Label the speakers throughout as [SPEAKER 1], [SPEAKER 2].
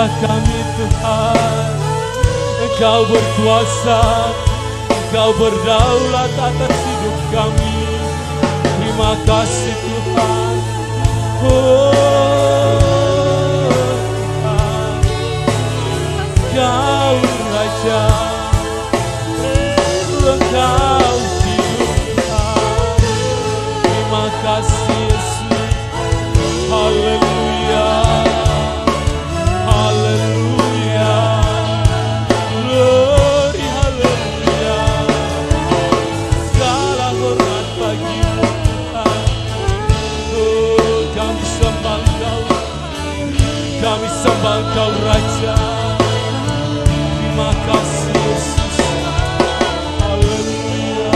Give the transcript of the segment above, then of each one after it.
[SPEAKER 1] Haleluya kami Tuhan. Engkau berkuasa, Engkau berdaulat atas hidup kami. Terima kasih Tuhan. Tuhan, Engkau Raja, Engkau hidup Tuhan. Terima kasih Yesus. Haleluya, haleluya, glory, haleluya. Segala hormat bagimu Tuhan. Oh, kami sembah Engkau, kami sembah Engkau Raja. Terima kasih Yesus. Haleluya,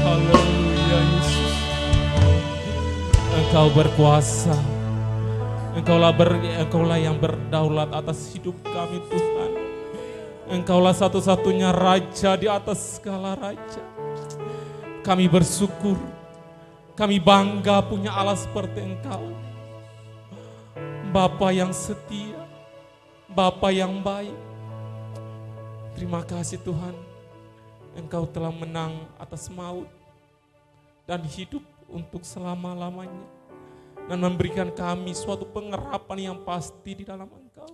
[SPEAKER 1] haleluya Yesus. Engkau berkuasa, Engkaulah yang berdaulat atas hidup kami Tuhan. Engkaulah satu-satunya Raja di atas segala Raja. Kami bersyukur, kami bangga punya Allah seperti Engkau. Bapa yang setia, Bapa yang baik. Terima kasih Tuhan, Engkau telah menang atas maut dan hidup untuk selama-lamanya. Dan memberikan kami suatu pengharapan yang pasti di dalam Engkau.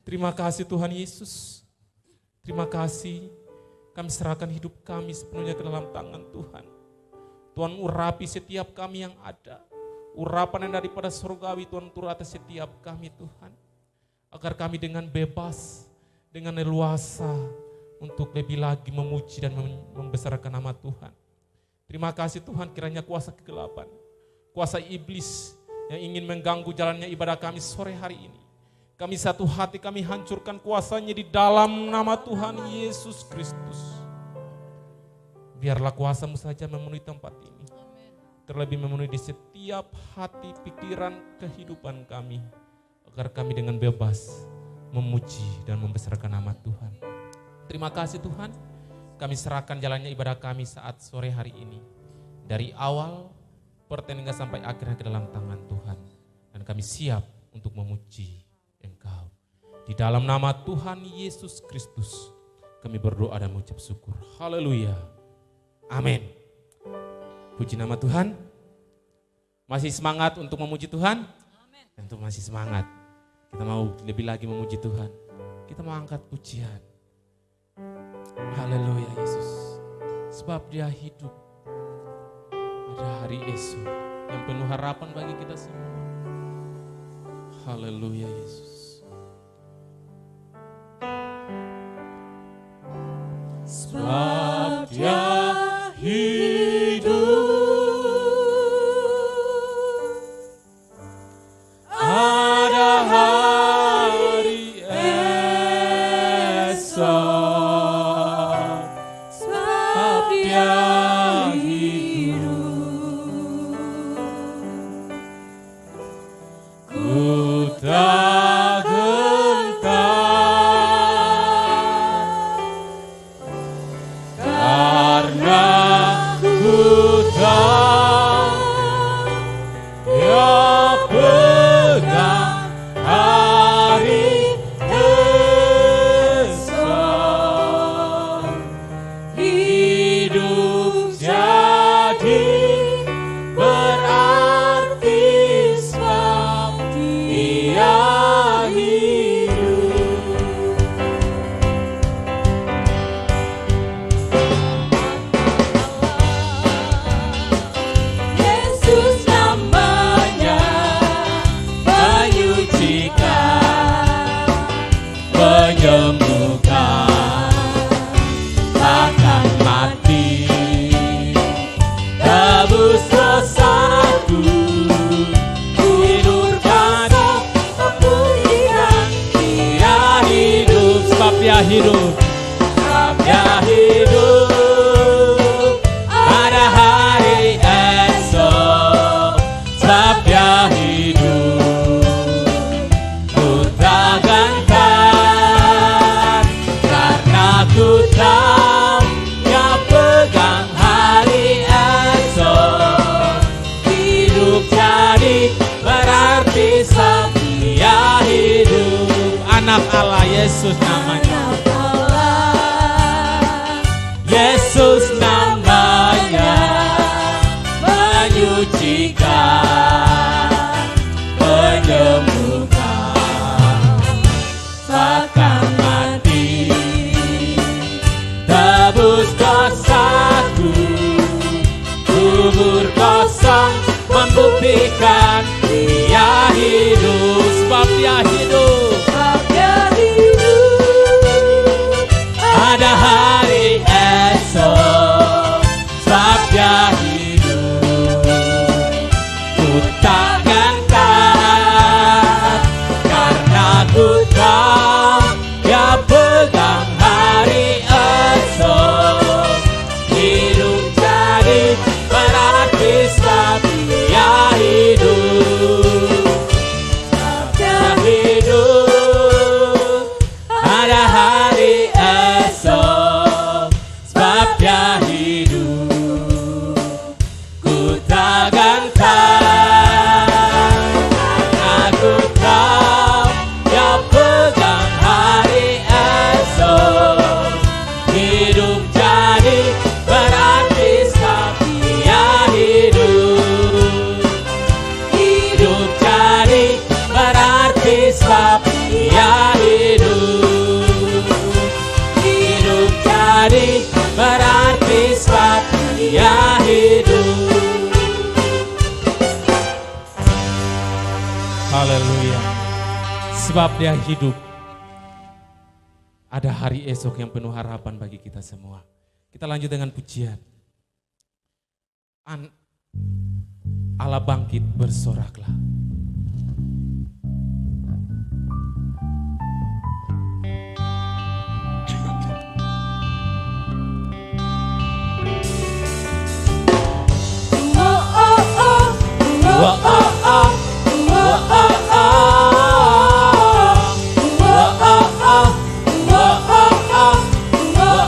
[SPEAKER 1] Terima kasih Tuhan Yesus. Terima kasih, kami serahkan hidup kami sepenuhnya ke dalam tangan Tuhan. Tuhan urapi setiap kami yang ada. Urapan yang daripada surgawi Tuhan turun atas setiap kami Tuhan. Agar kami dengan bebas, dengan leluasa untuk lebih lagi memuji dan membesarkan nama Tuhan. Terima kasih Tuhan, kiranya kuasa kegelapan, kuasa iblis yang ingin mengganggu jalannya ibadah kami sore hari ini. Kami satu hati, kami hancurkan kuasanya di dalam nama Tuhan Yesus Kristus. Biarlah kuasa-Mu saja memenuhi tempat ini. Terlebih memenuhi di setiap hati, pikiran, kehidupan kami. Agar kami dengan bebas memuji dan membesarkan nama Tuhan. Terima kasih Tuhan, kami serahkan jalannya ibadah kami saat sore hari ini. Dari awal pertandingan sampai akhirnya ke dalam tangan Tuhan. Dan kami siap untuk memuji Engkau. Di dalam nama Tuhan Yesus Kristus kami berdoa dan mengucap syukur. Haleluya. Amin. Puji nama Tuhan. Masih semangat untuk memuji Tuhan? Tentu masih semangat. Kita mau lebih lagi memuji Tuhan. Kita mau angkat pujian. Haleluya Yesus. Sebab Dia hidup. Ada hari esok yang penuh harapan bagi kita semua. Haleluya Yesus. Sebab Dia hidup. Ada hari esok. Sebab Dia tak gentar karena ku tahu Dia pegang hari esok. Hidup jadi berarti sebab Dia hidup. Yesus namanya menyucikan, menyembuhkan, takkan mati, tebus dosaku. Dia hidup, sebab Dia hidup. Pada hari esok, sebab Dia hidup. Ku tak gentar karena ku tahu Dia pegang hari esok. Hidup jadi berarti Allah, Yesus namanya. Yesus namanya menyucikan, menyembuhkan, bahkan mati, tebus dosaku, kubur kosong membuktikan Dia hidup, sebab Dia hidup, ada hari esok, sebab Dia hidup. Ku takkan taat karena ku tahu Dia pegang hari esok. Hidup jadi berarti sebab Dia hidup, sebab Dia hidup. Ada hari esok, sebab Dia hidup. Ku takkan taat karena ku tahu Dia pegang hari esok. Hidup jadi berarti sebab Dia hidup. Hidup jadi berarti sebab Dia hidup. Hidup jadi berarti sebab Dia hidup. Haleluya. Sebab Dia hidup. Ada hari esok yang penuh harapan bagi kita semua. Kita lanjut dengan pujian. Allah bangkit, bersoraklah. Kekuatanmu ya Allah, tunjukkanlah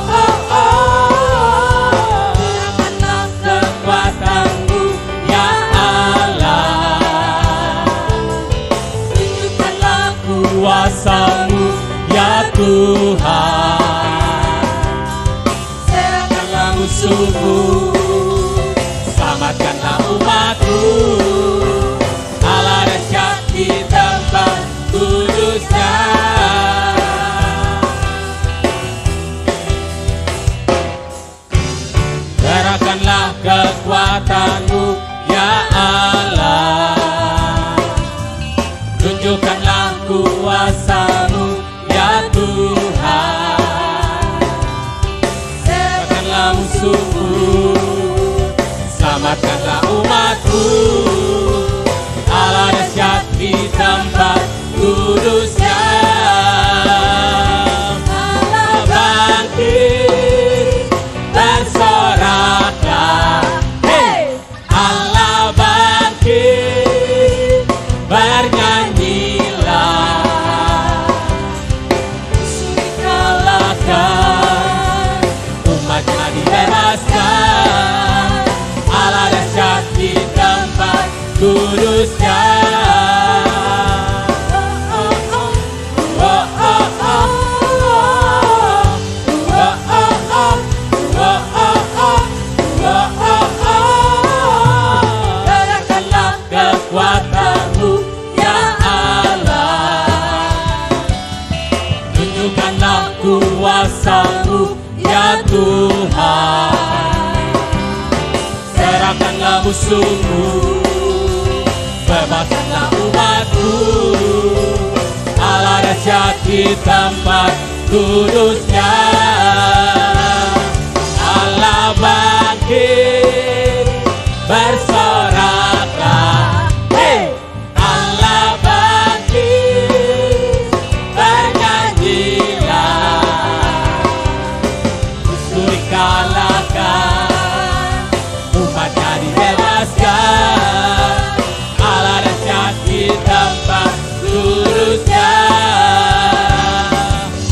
[SPEAKER 1] kuasa-Mu ya Tuhan. Serahkanlah musuh-Mu, selamatkanlah umat-Mu. Allah dahsyat di tempat kudus-Nya. Serahkanlah kekuatan-Mu ya Allah, tunjukkanlah kuasa-Mu ya Tuhan. Serahkanlah musuh-Mu, selamatkanlah umat-Mu. Allah dahsyat di tempat kudus-Nya. Allah bangkit, bersoraklah. Hey! Allah bangkit, bernyanyilah. Musuh dikalahkan, umat-Nya dibebaskan. Allah dahsyat di tempat kudus-Nya. Serahkanlah kekuatan-Mu ya Allah, tunjukkanlah kuasa-Mu ya Tuhan. Serahkanlah musuh-Mu, bebaskanlah umat-Mu. Allah dahsyat di tempat kudus-Nya. Allah bangkit, bersoraklah. Hey! Allah bangkit, bernyanyilah. Musuh dikalahkan, umat-Nya dibebaskan. Allah dahsyat di tempat kudus-Nya.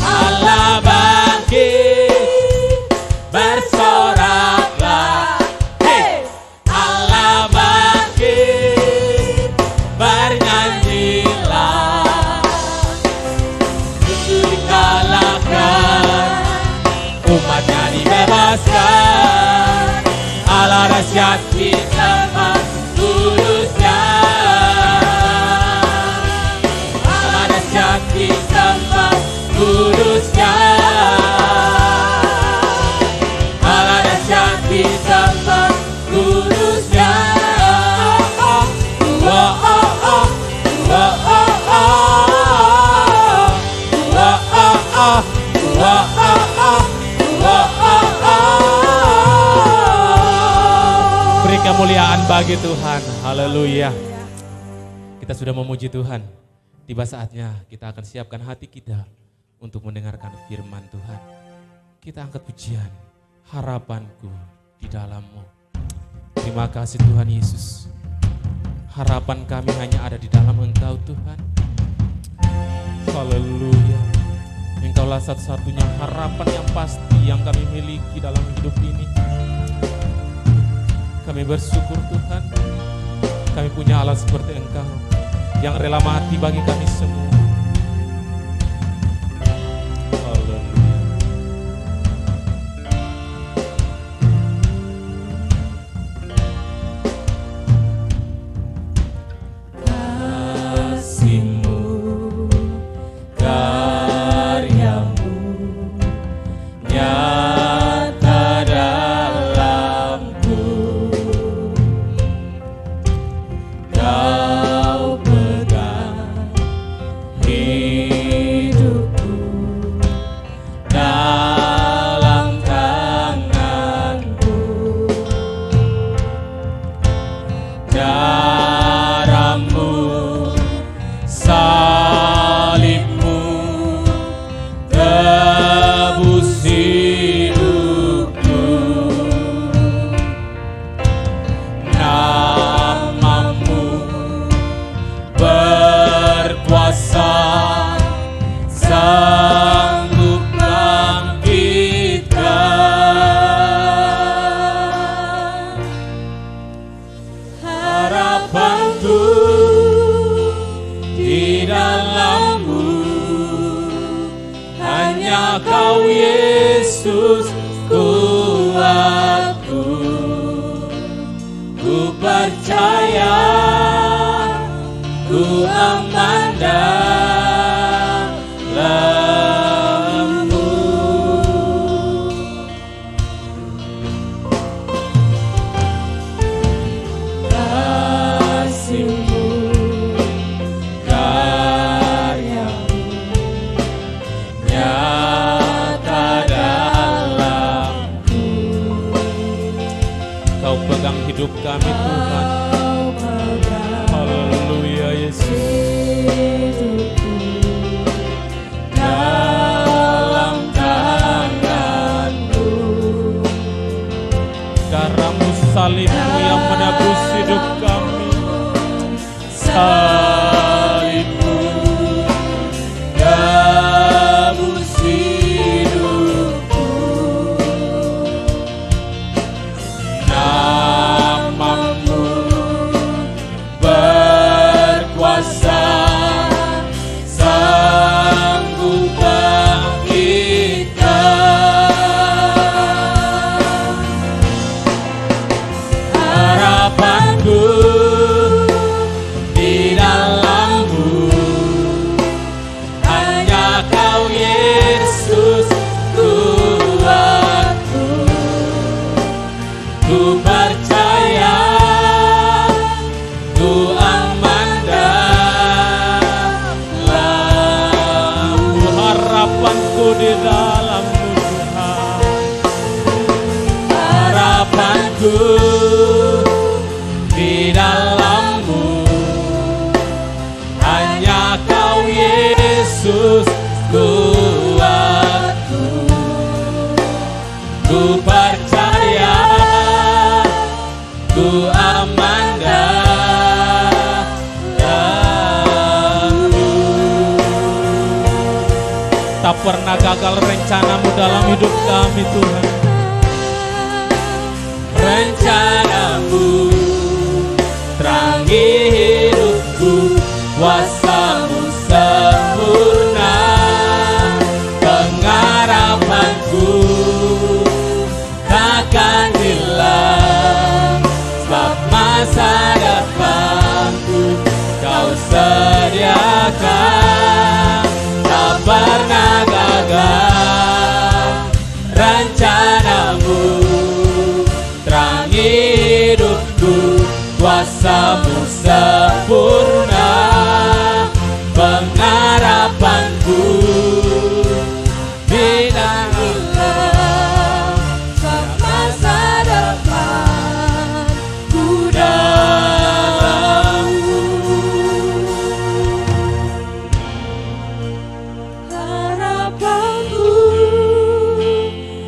[SPEAKER 1] Allah bangkit, bersoraklah. Hey! Allah bangkit, bernyanyilah. dahsyat di tempat kudusnya. Allah dahsyat di tempat kudusnya. Allah dahsyat di tempat kudusnya. Beri kemuliaan bagi Tuhan. Haleluya. Kita sudah memuji Tuhan. Tiba saatnya kita akan siapkan hati kita untuk mendengarkan firman Tuhan. Kita angkat pujian, harapanku di dalam-Mu. Terima kasih Tuhan Yesus. Harapan kami hanya ada di dalam Engkau Tuhan. Haleluya. Engkaulah satu-satunya harapan yang pasti yang kami miliki dalam hidup ini. Kami bersyukur Tuhan. Kami punya Allah seperti Engkau yang rela mati bagi kami semua. Salib-Mu yang menebus hidup kami. Salib-Mu tebus hidupku. Nama-Mu berkuasa, sanggup di dalam-Mu Tuhan. Harapanku di dalam-Mu, hanya Kau Yesus kuatku. Ku percaya, ku aman dalam-Mu. Tak pernah gagal rencana-Mu dalam hidup kami Tuhan. Rencana-Mu terangi hidupku, kuasa-Mu sempurna. Pengharapanku takkan hilang, kuasamu sempurna, pengharapanku binalah masa depan ku dalammu.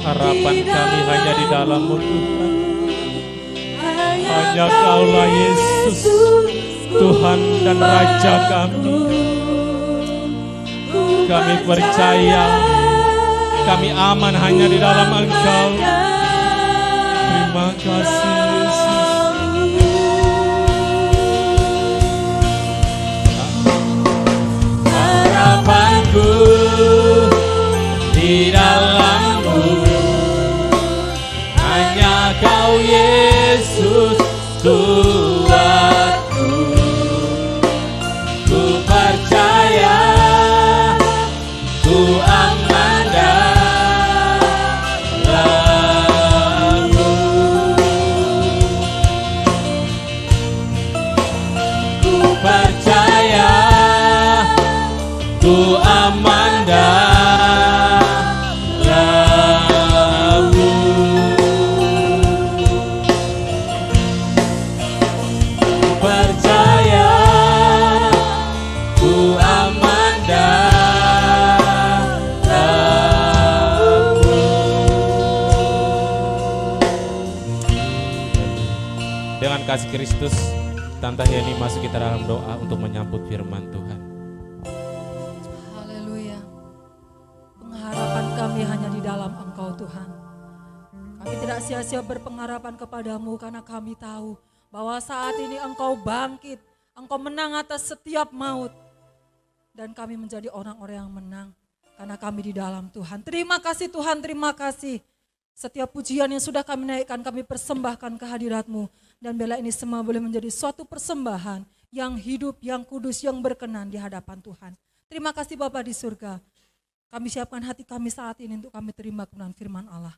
[SPEAKER 1] Harapan kami hanya di dalam-Mu Tuhan. Hanya Kaulah Yesus, Tuhan dan Raja kami. Kami percaya, kami aman hanya di dalam Engkau. Terima kasih Yesus. Harapanku di dalam-Mu, hanya Kau Yesus Tuhanku. Ku percaya, ku aman dalam-Mu. Ku percaya, ku aman dalam-Mu. Ku percaya, ku aman dalam-Mu. Dengan kasih Kristus, Tante Yani masuk kita dalam doa untuk menyambut firman Tuhan.
[SPEAKER 2] Haleluya. Pengharapan kami hanya di dalam Engkau Tuhan. Kami tidak sia-sia berpengharapan kepadamu karena kami tahu bahwa saat ini Engkau bangkit, Engkau menang atas setiap maut. Dan kami menjadi orang-orang yang menang karena kami di dalam Tuhan. Terima kasih Tuhan, terima kasih. Setiap pujian yang sudah kami naikkan, kami persembahkan kehadirat-Mu. Dan bila ini semua boleh menjadi suatu persembahan yang hidup, yang kudus, yang berkenan di hadapan Tuhan. Terima kasih Bapa di surga. Kami siapkan hati kami saat ini untuk kami terima kebenaran firman Allah.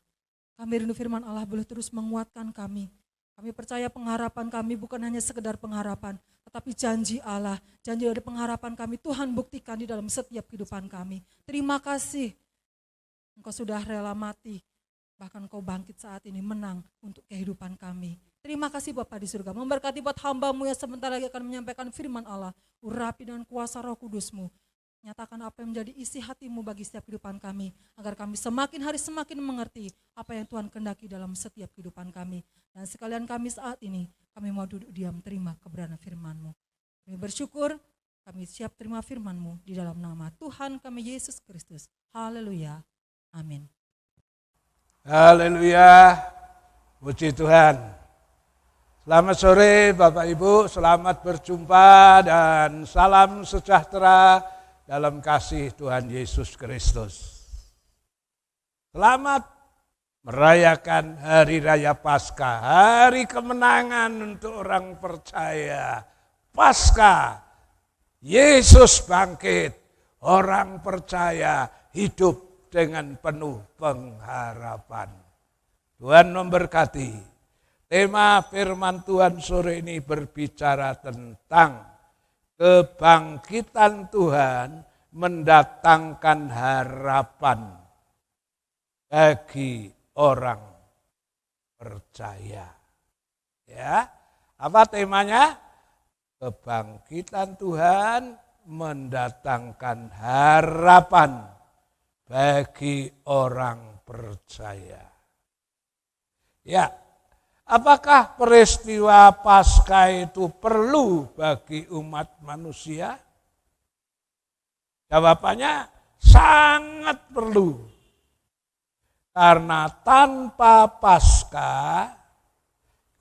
[SPEAKER 2] Kami rindu firman Allah boleh terus menguatkan kami. Kami percaya pengharapan kami bukan hanya sekedar pengharapan, tetapi janji Allah, janji dari pengharapan kami Tuhan buktikan di dalam setiap kehidupan kami. Terima kasih. Engkau sudah rela mati, bahkan Engkau bangkit saat ini menang untuk kehidupan kami. Terima kasih Bapa di surga, memberkati buat hamba-Mu yang sebentar lagi akan menyampaikan firman Allah. Urapi dengan kuasa Roh Kudus-Mu. Nyatakan apa yang menjadi isi hati-Mu bagi setiap kehidupan kami, agar kami semakin hari semakin mengerti apa yang Tuhan kehendaki dalam setiap kehidupan kami. Dan sekalian kami saat ini, kami mau duduk diam terima kebenaran firman-Mu. Kami bersyukur, kami siap terima firman-Mu di dalam nama Tuhan kami Yesus Kristus. Haleluya. Amin.
[SPEAKER 3] Haleluya. Puji Tuhan. Selamat sore Bapak Ibu, selamat berjumpa dan salam sejahtera dalam kasih Tuhan Yesus Kristus. Selamat merayakan Hari Raya Paskah, hari kemenangan untuk orang percaya. Paskah, Yesus bangkit, orang percaya hidup dengan penuh pengharapan. Tuhan memberkati. Tema firman Tuhan sore ini berbicara tentang kebangkitan Tuhan mendatangkan harapan bagi orang percaya. Ya, apa temanya? Kebangkitan Tuhan mendatangkan harapan bagi orang percaya. Ya. Apakah peristiwa Paskah itu perlu bagi umat manusia? Jawabannya sangat perlu. Karena tanpa Paskah,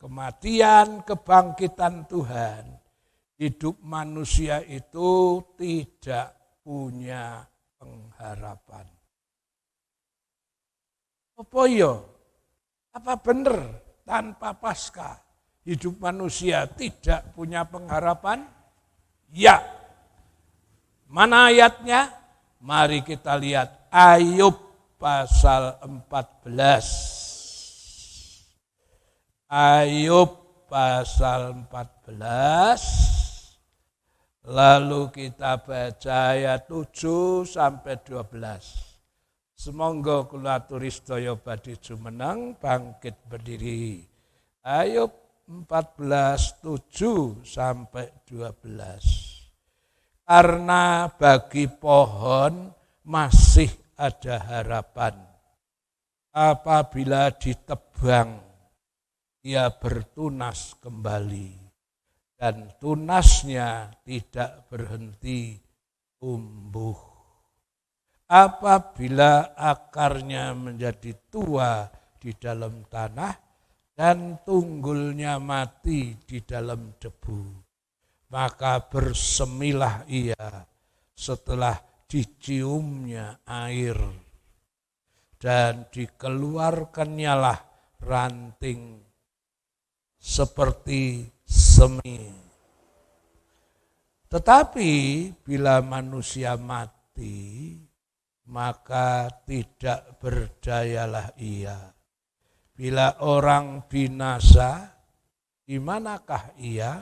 [SPEAKER 3] kematian, kebangkitan Tuhan, hidup manusia itu tidak punya pengharapan. Apa ya? Apa benar? Tanpa Paskah, hidup manusia tidak punya pengharapan? Ya. Mana ayatnya? Mari kita lihat Ayub pasal 14. Ayub pasal 14, lalu kita baca ayat 7 sampai 12. Semonggo kula aturi sedaya badhe jumeneng bangkit berdiri. Ayub 14, 7 sampai 12. Karena bagi pohon masih ada harapan. Apabila ditebang, ia bertunas kembali, dan tunasnya tidak berhenti tumbuh. Apabila akarnya menjadi tua di dalam tanah, dan tunggulnya mati di dalam debu, maka bersemilah ia setelah diciumnya air, dan dikeluarkannyalah ranting seperti semi. Tetapi bila manusia mati, maka tidak berdayalah ia. Bila orang binasa, di manakah ia?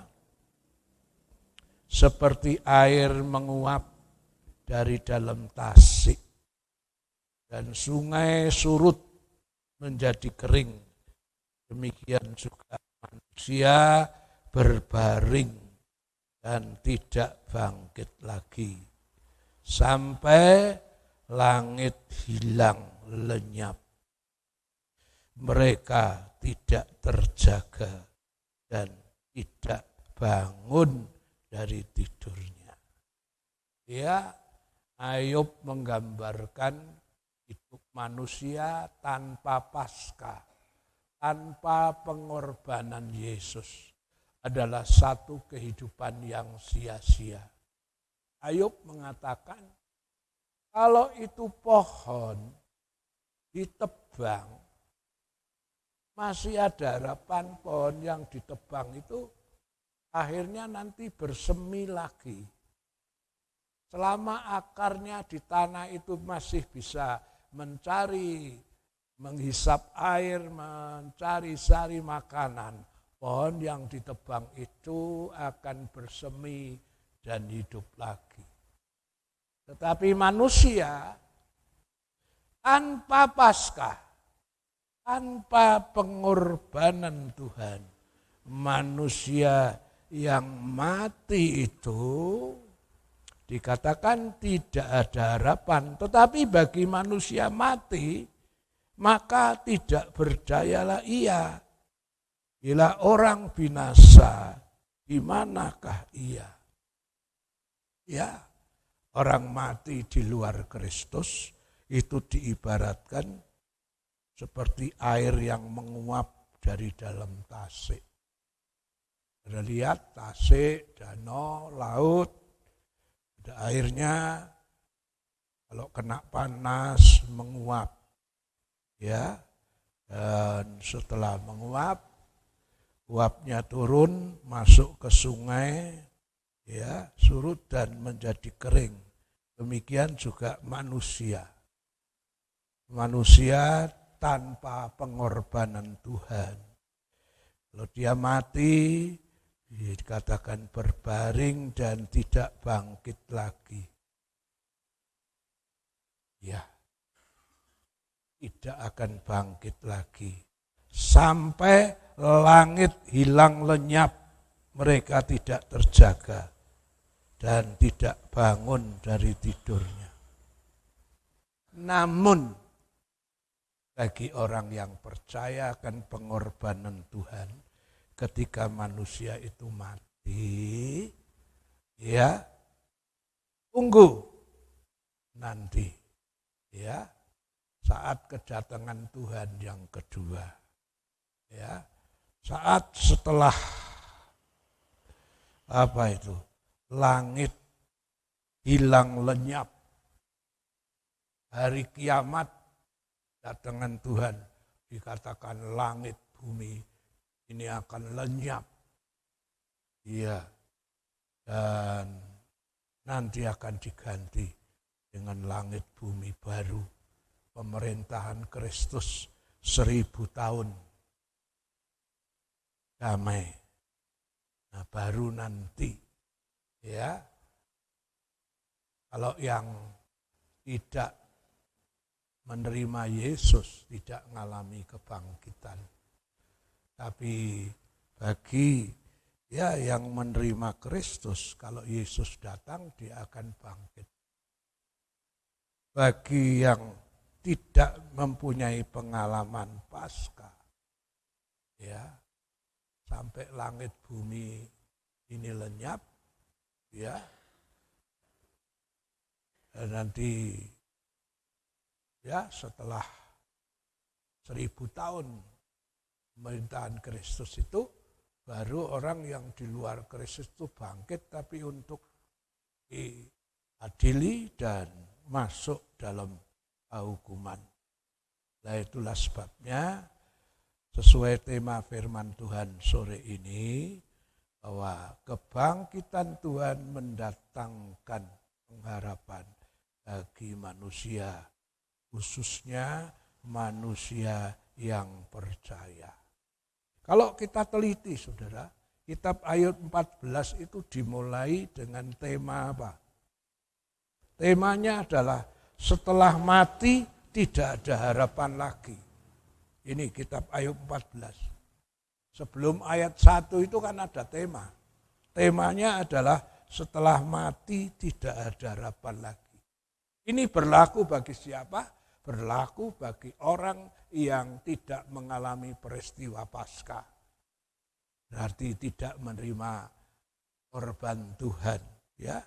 [SPEAKER 3] Seperti air menguap dari dalam tasik, dan sungai surut menjadi kering. Demikian juga manusia berbaring dan tidak bangkit lagi, sampai langit hilang lenyap. Mereka tidak terjaga dan tidak bangun dari tidurnya. Ya, Ayub menggambarkan hidup manusia tanpa Paskah, tanpa pengorbanan Yesus adalah satu kehidupan yang sia-sia. Ayub mengatakan, kalau itu pohon ditebang, masih ada harapan. Pohon yang ditebang itu akhirnya nanti bersemi lagi. Selama akarnya di tanah itu masih bisa mencari, menghisap air, mencari sari makanan, pohon yang ditebang itu akan bersemi dan hidup lagi. Tetapi manusia tanpa Paskah, tanpa pengorbanan Tuhan, manusia yang mati itu dikatakan tidak ada harapan. Tetapi bagi manusia mati, maka tidak berdayalah ia. Bila orang binasa, di manakah ia? Ya, orang mati di luar Kristus itu diibaratkan seperti air yang menguap dari dalam tasik. Anda lihat tasik, danau, laut, ada airnya, kalau kena panas menguap, ya, dan setelah menguap, uapnya turun masuk ke sungai, ya, surut dan menjadi kering. Demikian juga manusia. Manusia tanpa pengorbanan Tuhan. Kalau dia mati, dikatakan berbaring dan tidak bangkit lagi. Ya, tidak akan bangkit lagi. Sampai langit hilang lenyap, mereka tidak terjaga dan tidak bangun dari tidurnya. Namun, bagi orang yang percaya akan pengorbanan Tuhan, ketika manusia itu mati, ya, tunggu nanti, ya, saat kedatangan Tuhan yang kedua, ya, saat setelah langit hilang lenyap, hari kiamat, datangan Tuhan, dikatakan langit bumi ini akan lenyap. Iya. Dan nanti akan diganti dengan langit bumi baru. Pemerintahan Kristus 1000 tahun. damai. Nah, baru nanti ya, kalau yang tidak menerima Yesus tidak mengalami kebangkitan. Tapi bagi ya yang menerima Kristus, kalau Yesus datang dia akan bangkit. Bagi yang tidak mempunyai pengalaman Paskah, ya, sampai langit bumi ini lenyap, ya, dan nanti ya setelah 1000 tahun pemerintahan Kristus itu, baru orang yang di luar Kristus itu bangkit, tapi untuk diadili dan masuk dalam hukuman. Nah, itulah sebabnya sesuai tema firman Tuhan sore ini, bahwa kebangkitan Tuhan mendatangkan pengharapan bagi manusia, khususnya manusia yang percaya. Kalau kita teliti, saudara, kitab Ayub 14 itu dimulai dengan tema apa? Temanya adalah setelah mati tidak ada harapan lagi. Ini kitab Ayub 14. Sebelum ayat 1 itu kan ada tema. Temanya adalah setelah mati tidak ada harapan lagi. Ini berlaku bagi siapa? Berlaku bagi orang yang tidak mengalami peristiwa Paskah. Berarti tidak menerima korban Tuhan, ya.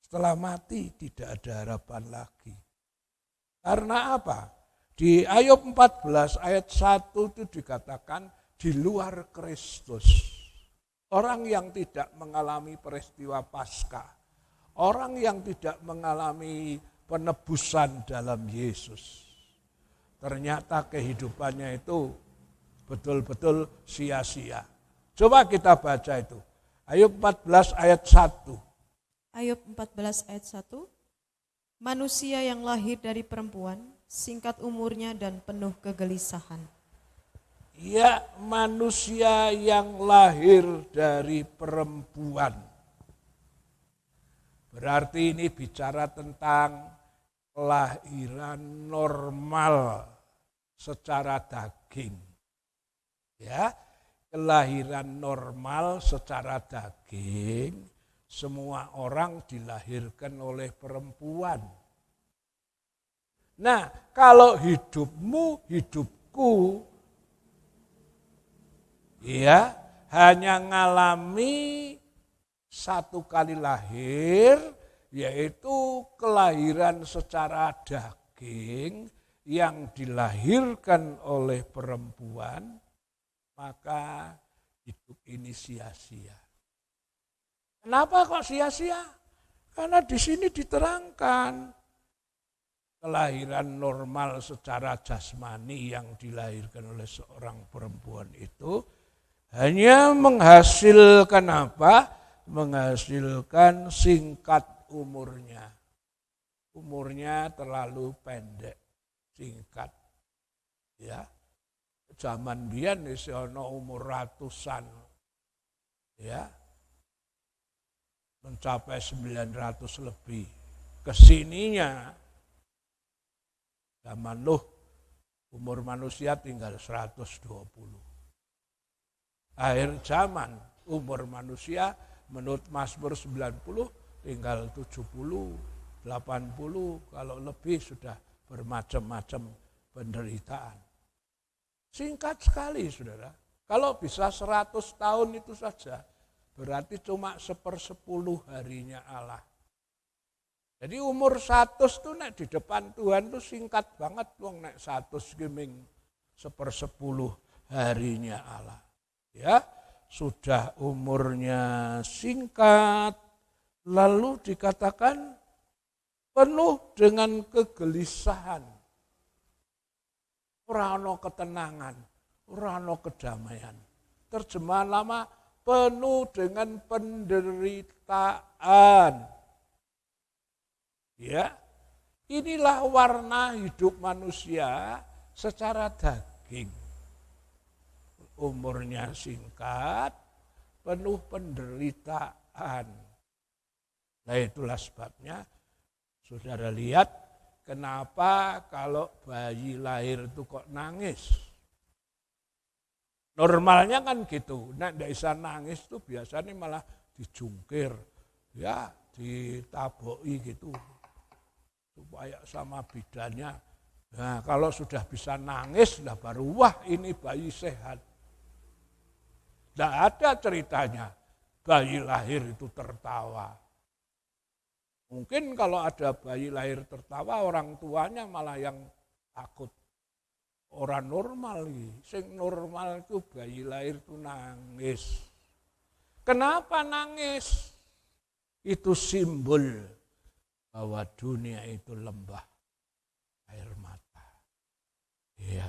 [SPEAKER 3] Setelah mati tidak ada harapan lagi. Karena apa? Di Ayub 14 ayat 1 itu dikatakan di luar Kristus. Orang yang tidak mengalami peristiwa Paskah, orang yang tidak mengalami penebusan dalam Yesus, ternyata kehidupannya itu betul-betul sia-sia. Coba kita baca itu. Ayub 14 ayat 1.
[SPEAKER 4] Ayub 14 ayat 1. Manusia yang lahir dari perempuan, singkat umurnya dan penuh kegelisahan.
[SPEAKER 3] Ya, manusia yang lahir dari perempuan. Berarti ini bicara tentang kelahiran normal secara daging. Ya, kelahiran normal secara daging, semua orang dilahirkan oleh perempuan. Nah, kalau hidupmu, hidupku, ya, hanya ngalami satu kali lahir, yaitu kelahiran secara daging yang dilahirkan oleh perempuan, maka hidup ini sia-sia. Kenapa kok sia-sia? Karena di sini diterangkan kelahiran normal secara jasmani yang dilahirkan oleh seorang perempuan itu hanya menghasilkan apa? Menghasilkan singkat umurnya. Umurnya terlalu pendek, singkat. Ya. Zaman biyen wis ana umur ratusan. Ya. Mencapai 900 lebih. Kesininya zaman Nuh umur manusia tinggal 120. Akhir zaman umur manusia menurut Mazmur 90 tinggal 70, 80, kalau lebih sudah bermacam-macam penderitaan. Singkat sekali, saudara. Kalau bisa 100 tahun itu saja, berarti cuma 1/10 harinya Allah. Jadi umur 100 itu nek di depan Tuhan itu singkat banget, wong nek 100 geming 1/10 harinya Allah. Ya, sudah umurnya singkat, lalu dikatakan penuh dengan kegelisahan. Ora ana ketenangan, ora ana kedamaian. Terjemahan lama, penuh dengan penderitaan. Ya, inilah warna hidup manusia secara daging. umurnya singkat, penuh penderitaan. Nah itulah sebabnya, saudara lihat kenapa kalau bayi lahir itu kok nangis. Normalnya kan gitu, nah tidak bisa nangis tuh biasanya malah dijungkir, ya ditaboki gitu, supaya sama bidannya. Nah kalau sudah bisa nangis, lah baru wah ini bayi sehat. Tidak ada ceritanya bayi lahir itu tertawa. Mungkin kalau ada bayi lahir tertawa, orang tuanya malah yang takut. Orang normal, sing normal itu bayi lahir itu nangis. Kenapa nangis? Itu simbol bahwa dunia itu lembah air mata. Ya.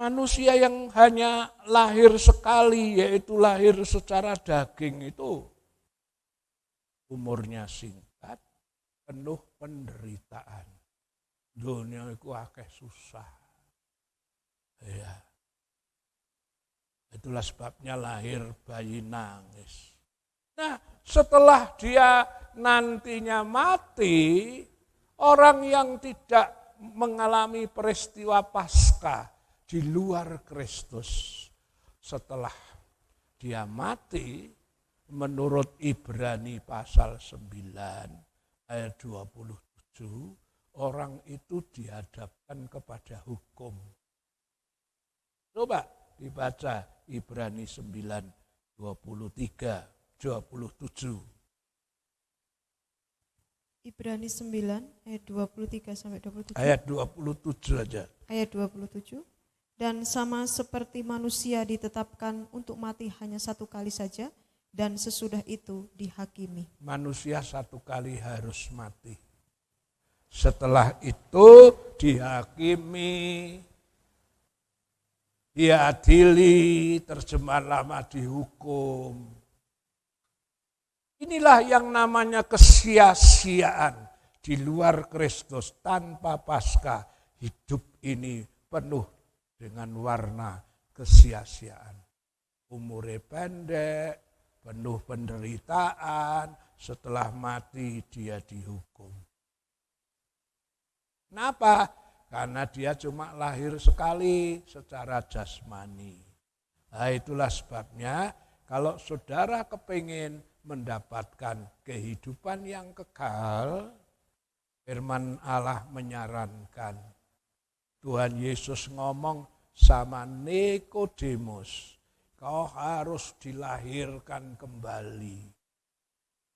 [SPEAKER 3] Manusia yang hanya lahir sekali, yaitu lahir secara daging itu, umurnya singkat, penuh penderitaan. Dunia itu akeh susah. Ya. Itulah sebabnya lahir bayi nangis. Nah, setelah dia nantinya mati, orang yang tidak mengalami peristiwa Paskah di luar Kristus, setelah dia mati, menurut Ibrani pasal 9 ayat 27, orang itu dihadapkan kepada hukum. Coba dibaca Ibrani 9, 23, 27.
[SPEAKER 4] Ibrani 9 ayat 23 sampai 27.
[SPEAKER 3] Ayat 27 aja.
[SPEAKER 4] Ayat 27. Dan sama seperti manusia ditetapkan untuk mati hanya satu kali saja, dan sesudah itu dihakimi.
[SPEAKER 3] Manusia satu kali harus mati. Setelah itu dihakimi, diadili, terjemahan lama dihukum. Inilah yang namanya kesia-siaan di luar Kristus tanpa Paskah. Hidup ini penuh dengan warna kesia-siaan. Umurnya pendek, penuh penderitaan, setelah mati dia dihukum. Kenapa? Karena dia cuma lahir sekali secara jasmani. Nah itulah sebabnya kalau saudara kepingin mendapatkan kehidupan yang kekal, firman Allah menyarankan. Tuhan Yesus ngomong sama Nikodemus, kau harus dilahirkan kembali.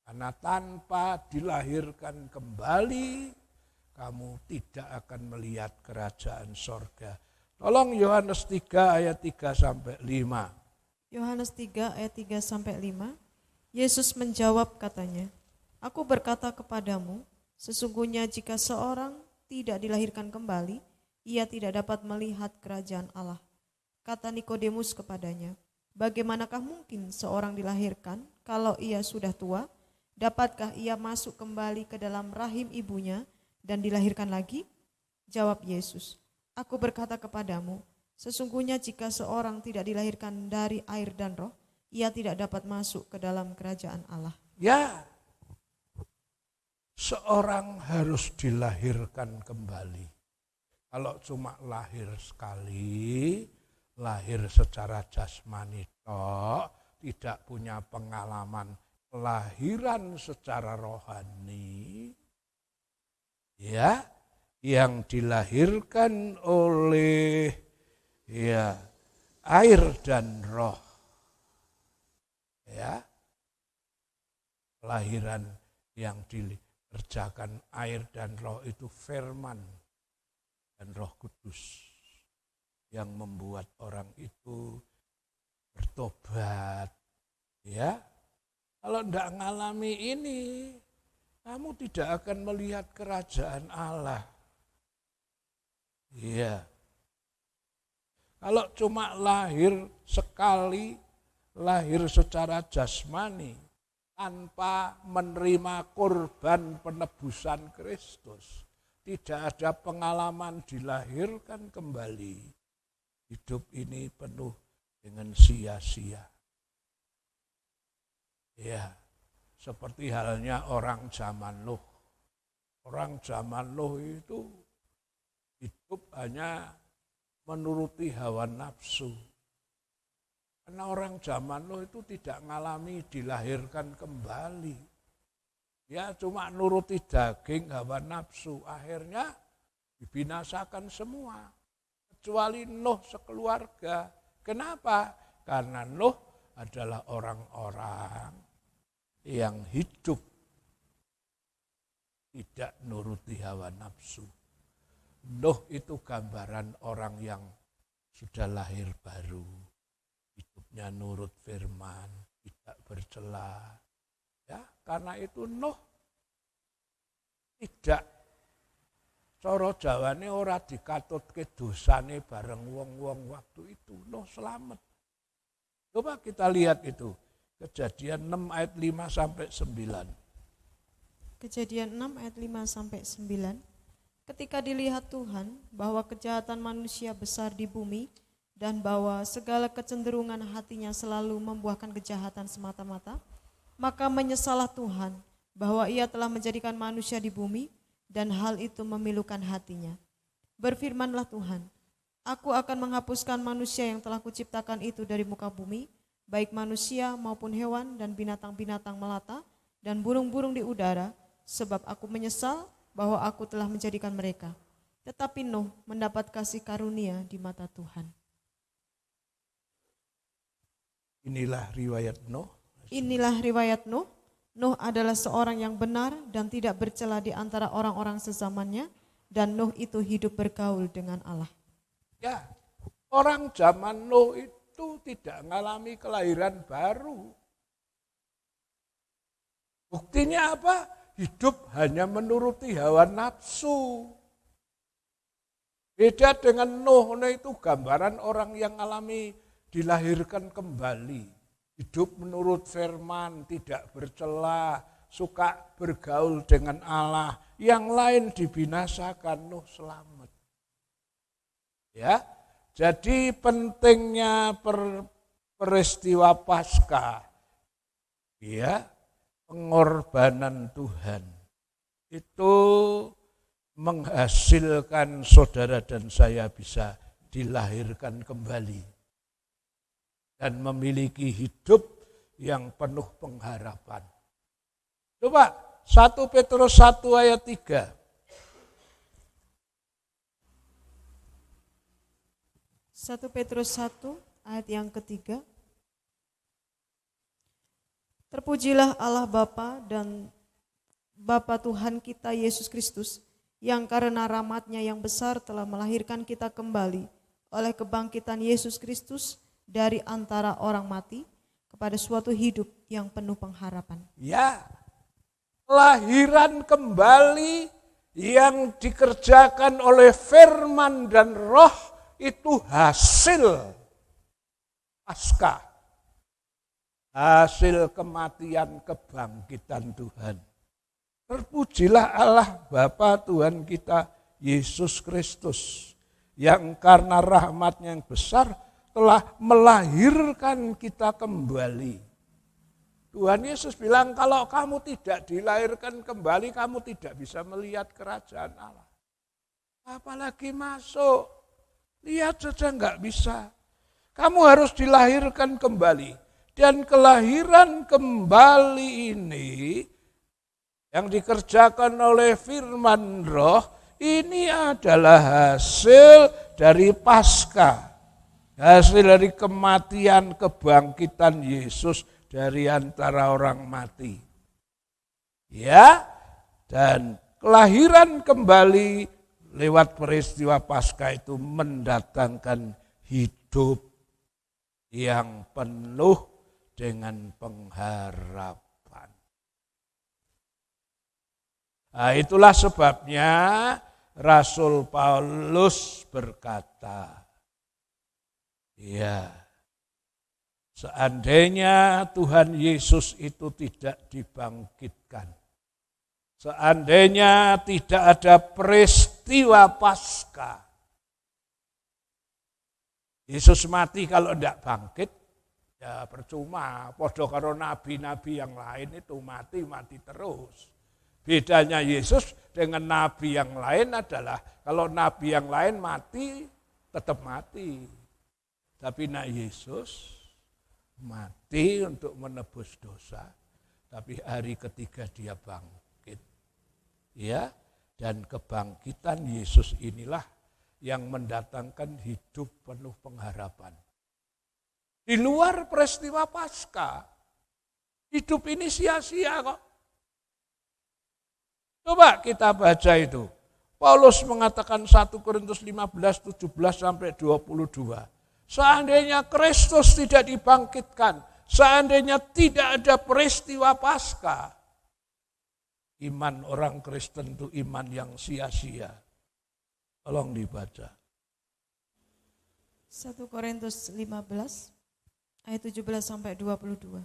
[SPEAKER 3] Karena tanpa dilahirkan kembali, kamu tidak akan melihat kerajaan sorga. Tolong Yohanes 3 ayat 3 sampai 5.
[SPEAKER 4] Yohanes 3 ayat 3 sampai 5. Yesus menjawab katanya, aku berkata kepadamu, sesungguhnya jika seorang tidak dilahirkan kembali, ia tidak dapat melihat kerajaan Allah. Kata Nikodemus kepadanya, bagaimanakah mungkin seorang dilahirkan kalau ia sudah tua? Dapatkah ia masuk kembali ke dalam rahim ibunya dan dilahirkan lagi? Jawab Yesus, aku berkata kepadamu, sesungguhnya jika seorang tidak dilahirkan dari air dan roh, ia tidak dapat masuk ke dalam kerajaan Allah.
[SPEAKER 3] Ya, seorang harus dilahirkan kembali. Kalau cuma lahir sekali, lahir secara jasmani tok, tidak punya pengalaman kelahiran secara rohani, ya, yang dilahirkan oleh air dan roh. Ya, kelahiran yang dikerjakan air dan roh itu firman dan Roh Kudus yang membuat orang itu bertobat. Ya, kalau tidak mengalami ini, kamu tidak akan melihat kerajaan Allah. Iya. Kalau cuma lahir sekali, lahir secara jasmani, tanpa menerima korban penebusan Kristus, tidak ada pengalaman dilahirkan kembali, hidup ini penuh dengan sia-sia. Ya, seperti halnya orang zaman Nuh. Orang zaman Nuh itu hidup hanya menuruti hawa nafsu. Karena orang zaman Nuh itu tidak mengalami dilahirkan kembali. Ya cuma nuruti daging, hawa nafsu. Akhirnya dibinasakan semua. Kecuali Nuh sekeluarga. Kenapa? Karena Nuh adalah orang-orang yang hidup tidak nuruti hawa nafsu. Nuh itu gambaran orang yang sudah lahir baru. Hidupnya nurut firman, tidak bercela. Ya, karena itu Nuh tidak cara Jawane ora dikatutke dosane bareng wong-wong waktu itu. Nuh selamat. Coba kita lihat itu. Kejadian 6 ayat 5 sampai 9.
[SPEAKER 4] Kejadian 6 ayat 5 sampai 9. Ketika dilihat Tuhan bahwa kejahatan manusia besar di bumi dan bahwa segala kecenderungan hatinya selalu membuahkan kejahatan semata-mata, maka menyesallah Tuhan bahwa Ia telah menjadikan manusia di bumi dan hal itu memilukan hatinya. Berfirmanlah Tuhan, Aku akan menghapuskan manusia yang telah kuciptakan itu dari muka bumi, baik manusia maupun hewan dan binatang-binatang melata dan burung-burung di udara, sebab aku menyesal bahwa aku telah menjadikan mereka. Tetapi Nuh mendapat kasih karunia di mata Tuhan.
[SPEAKER 3] Inilah riwayat Nuh.
[SPEAKER 4] Inilah riwayat Nuh. Nuh adalah seorang yang benar dan tidak bercela di antara orang-orang sezamannya, dan Nuh itu hidup bergaul dengan Allah.
[SPEAKER 3] Ya, orang zaman Nuh itu tidak mengalami kelahiran baru. Buktinya apa? Hidup hanya menuruti hawa nafsu. Beda dengan Nuh, Nuh itu gambaran orang yang alami dilahirkan kembali. Hidup menurut firman, tidak bercela, suka bergaul dengan Allah. Yang lain dibinasakan, Nuh selamat. Ya, jadi pentingnya peristiwa Paskah, ya, pengorbanan Tuhan itu menghasilkan saudara dan saya bisa dilahirkan kembali dan memiliki hidup yang penuh pengharapan. Coba 1 Petrus 1 ayat 3.
[SPEAKER 4] 1 Petrus 1 ayat yang ketiga. Terpujilah Allah Bapa dan Bapa Tuhan kita Yesus Kristus, yang karena rahmat-Nya yang besar telah melahirkan kita kembali oleh kebangkitan Yesus Kristus dari antara orang mati kepada suatu hidup yang penuh pengharapan.
[SPEAKER 3] Ya, lahiran kembali yang dikerjakan oleh firman dan roh itu hasil Paskah. Hasil kematian kebangkitan Tuhan. Terpujilah Allah Bapa Tuhan kita Yesus Kristus, yang karena rahmat-Nya yang besar telah melahirkan kita kembali. Tuhan Yesus bilang, kalau kamu tidak dilahirkan kembali, kamu tidak bisa melihat kerajaan Allah. Apalagi masuk, lihat saja enggak bisa. Kamu harus dilahirkan kembali. Dan kelahiran kembali ini yang dikerjakan oleh firman roh, ini adalah hasil dari Paskah. Hasil dari kematian kebangkitan Yesus dari antara orang mati. Ya, dan kelahiran kembali lewat peristiwa Paskah itu mendatangkan hidup yang penuh dengan pengharapan. Nah, itulah sebabnya Rasul Paulus berkata, ya, seandainya Tuhan Yesus itu tidak dibangkitkan, Seandainya tidak ada peristiwa Paskah, Yesus mati kalau tidak bangkit, ya percuma. Podo karo nabi-nabi yang lain itu mati terus. Bedanya Yesus dengan nabi yang lain adalah kalau nabi yang lain mati, tetap mati. Tapi Yesus mati untuk menebus dosa, tapi hari ketiga dia bangkit. Ya, dan kebangkitan Yesus inilah yang mendatangkan hidup penuh pengharapan. Di luar peristiwa Paskah, hidup ini sia-sia kok. Coba kita baca itu. Paulus mengatakan 1 Korintus 15, 17 sampai 22. Seandainya Kristus tidak dibangkitkan, seandainya tidak ada peristiwa Paskah, iman orang Kristen itu iman yang sia-sia. Tolong dibaca.
[SPEAKER 4] 1 Korintus 15 ayat 17 sampai 22.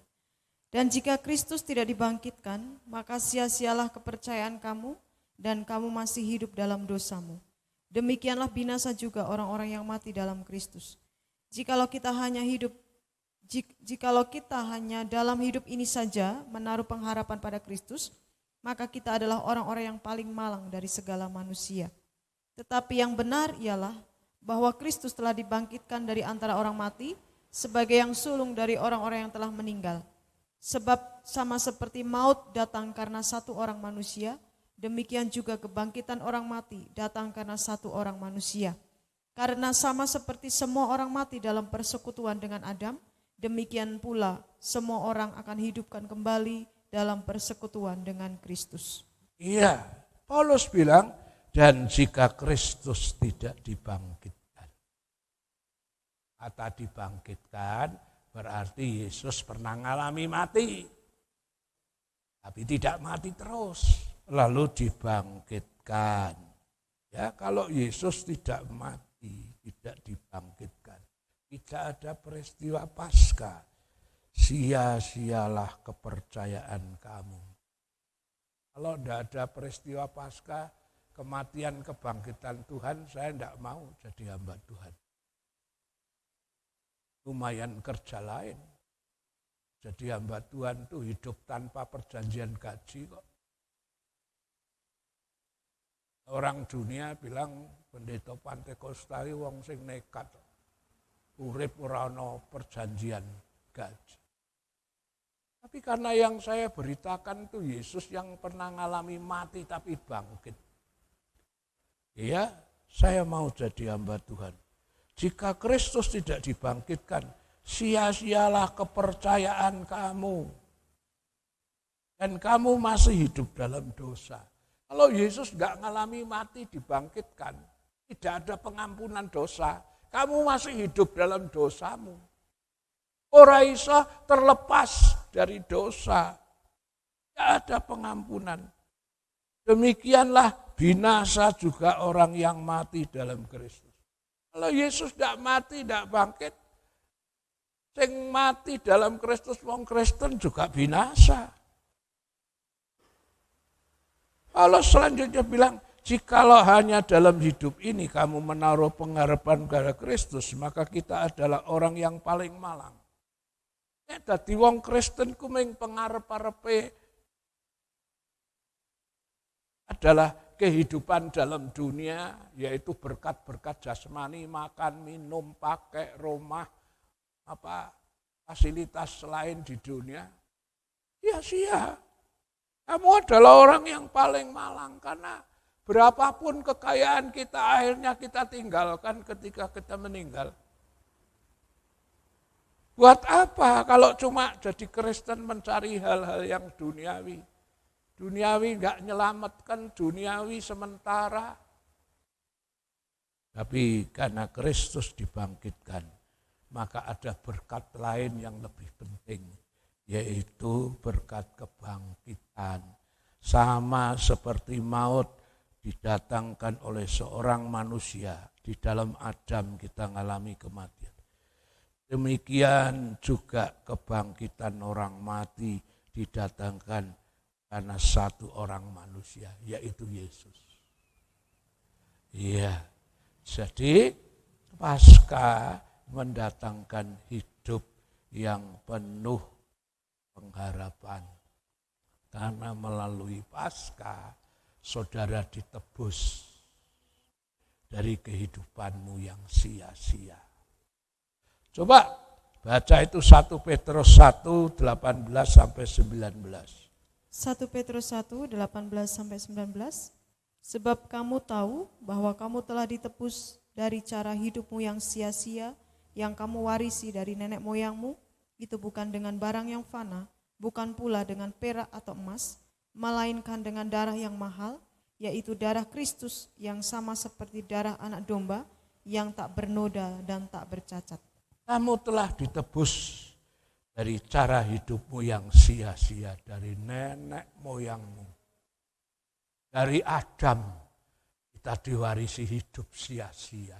[SPEAKER 4] Dan jika Kristus tidak dibangkitkan, maka sia-sialah kepercayaan kamu dan kamu masih hidup dalam dosamu. Demikianlah binasa juga orang-orang yang mati dalam Kristus. Jikalau kita hanya dalam hidup ini saja menaruh pengharapan pada Kristus, maka kita adalah orang-orang yang paling malang dari segala manusia. Tetapi yang benar ialah bahwa Kristus telah dibangkitkan dari antara orang mati sebagai yang sulung dari orang-orang yang telah meninggal. Sebab sama seperti maut datang karena satu orang manusia, demikian juga kebangkitan orang mati datang karena satu orang manusia. Karena sama seperti semua orang mati dalam persekutuan dengan Adam, demikian pula semua orang akan hidupkan kembali dalam persekutuan dengan Kristus.
[SPEAKER 3] Iya, Paulus bilang, dan jika Kristus tidak dibangkitkan. Kata dibangkitkan berarti Yesus pernah mengalami mati. Tapi tidak mati terus, lalu dibangkitkan. Ya, kalau Yesus tidak mati, tidak dibangkitkan, tidak ada peristiwa Paskah, sia-sialah kepercayaan kamu. Kalau tidak ada peristiwa Paskah, kematian kebangkitan Tuhan, saya tidak mau jadi hamba Tuhan. Lumayan kerja lain. Jadi hamba Tuhan itu hidup tanpa perjanjian gaji kok. Orang dunia bilang pendeta Pantekostali wong sing nekat. Urip ora ana perjanjian gaji. Tapi karena yang saya beritakan itu Yesus yang pernah ngalami mati tapi bangkit. Iya, saya mau jadi hamba Tuhan. Jika Kristus tidak dibangkitkan, sia-sialah kepercayaan kamu. Dan kamu masih hidup dalam dosa. Kalau Yesus enggak ngalami mati dibangkitkan, tidak ada pengampunan dosa, kamu masih hidup dalam dosamu. Ora iso terlepas dari dosa. Tidak ada pengampunan. Demikianlah binasa juga orang yang mati dalam Kristus. Kalau Yesus tidak mati, tidak bangkit, sing mati dalam Kristus, wong Kristen juga binasa. Kalau selanjutnya bilang, jikalau hanya dalam hidup ini kamu menaruh pengharapan kepada Kristus, maka kita adalah orang yang paling malang. Dadi wong Kristen ku ming pangarep-arepe adalah kehidupan dalam dunia, yaitu berkat-berkat jasmani, makan, minum, pakai, rumah, fasilitas lain di dunia. Sia-sia. Kamu adalah orang yang paling malang, karena berapapun kekayaan kita akhirnya kita tinggalkan ketika kita meninggal. Buat apa kalau cuma jadi Kristen mencari hal-hal yang duniawi? Duniawi enggak menyelamatkan, duniawi sementara. Tapi karena Kristus dibangkitkan, maka ada berkat lain yang lebih penting, yaitu berkat kebangkitan. Sama seperti maut didatangkan oleh seorang manusia, di dalam Adam kita mengalami kematian. Demikian juga kebangkitan orang mati didatangkan karena satu orang manusia, yaitu Yesus. Iya, jadi Paskah mendatangkan hidup yang penuh pengharapan. Karena melalui Paskah, saudara ditebus dari kehidupanmu yang sia-sia. Coba baca itu 1 Petrus 1, 18-19.
[SPEAKER 4] 1 Petrus 1, 18-19. Sebab kamu tahu bahwa kamu telah ditebus dari cara hidupmu yang sia-sia, yang kamu warisi dari nenek moyangmu, itu bukan dengan barang yang fana, bukan pula dengan perak atau emas, melainkan dengan darah yang mahal, yaitu darah Kristus yang sama seperti darah anak domba, yang tak bernoda dan tak bercacat.
[SPEAKER 3] Kamu telah ditebus dari cara hidupmu yang sia-sia, dari nenek moyangmu. Dari Adam kita diwarisi hidup sia-sia.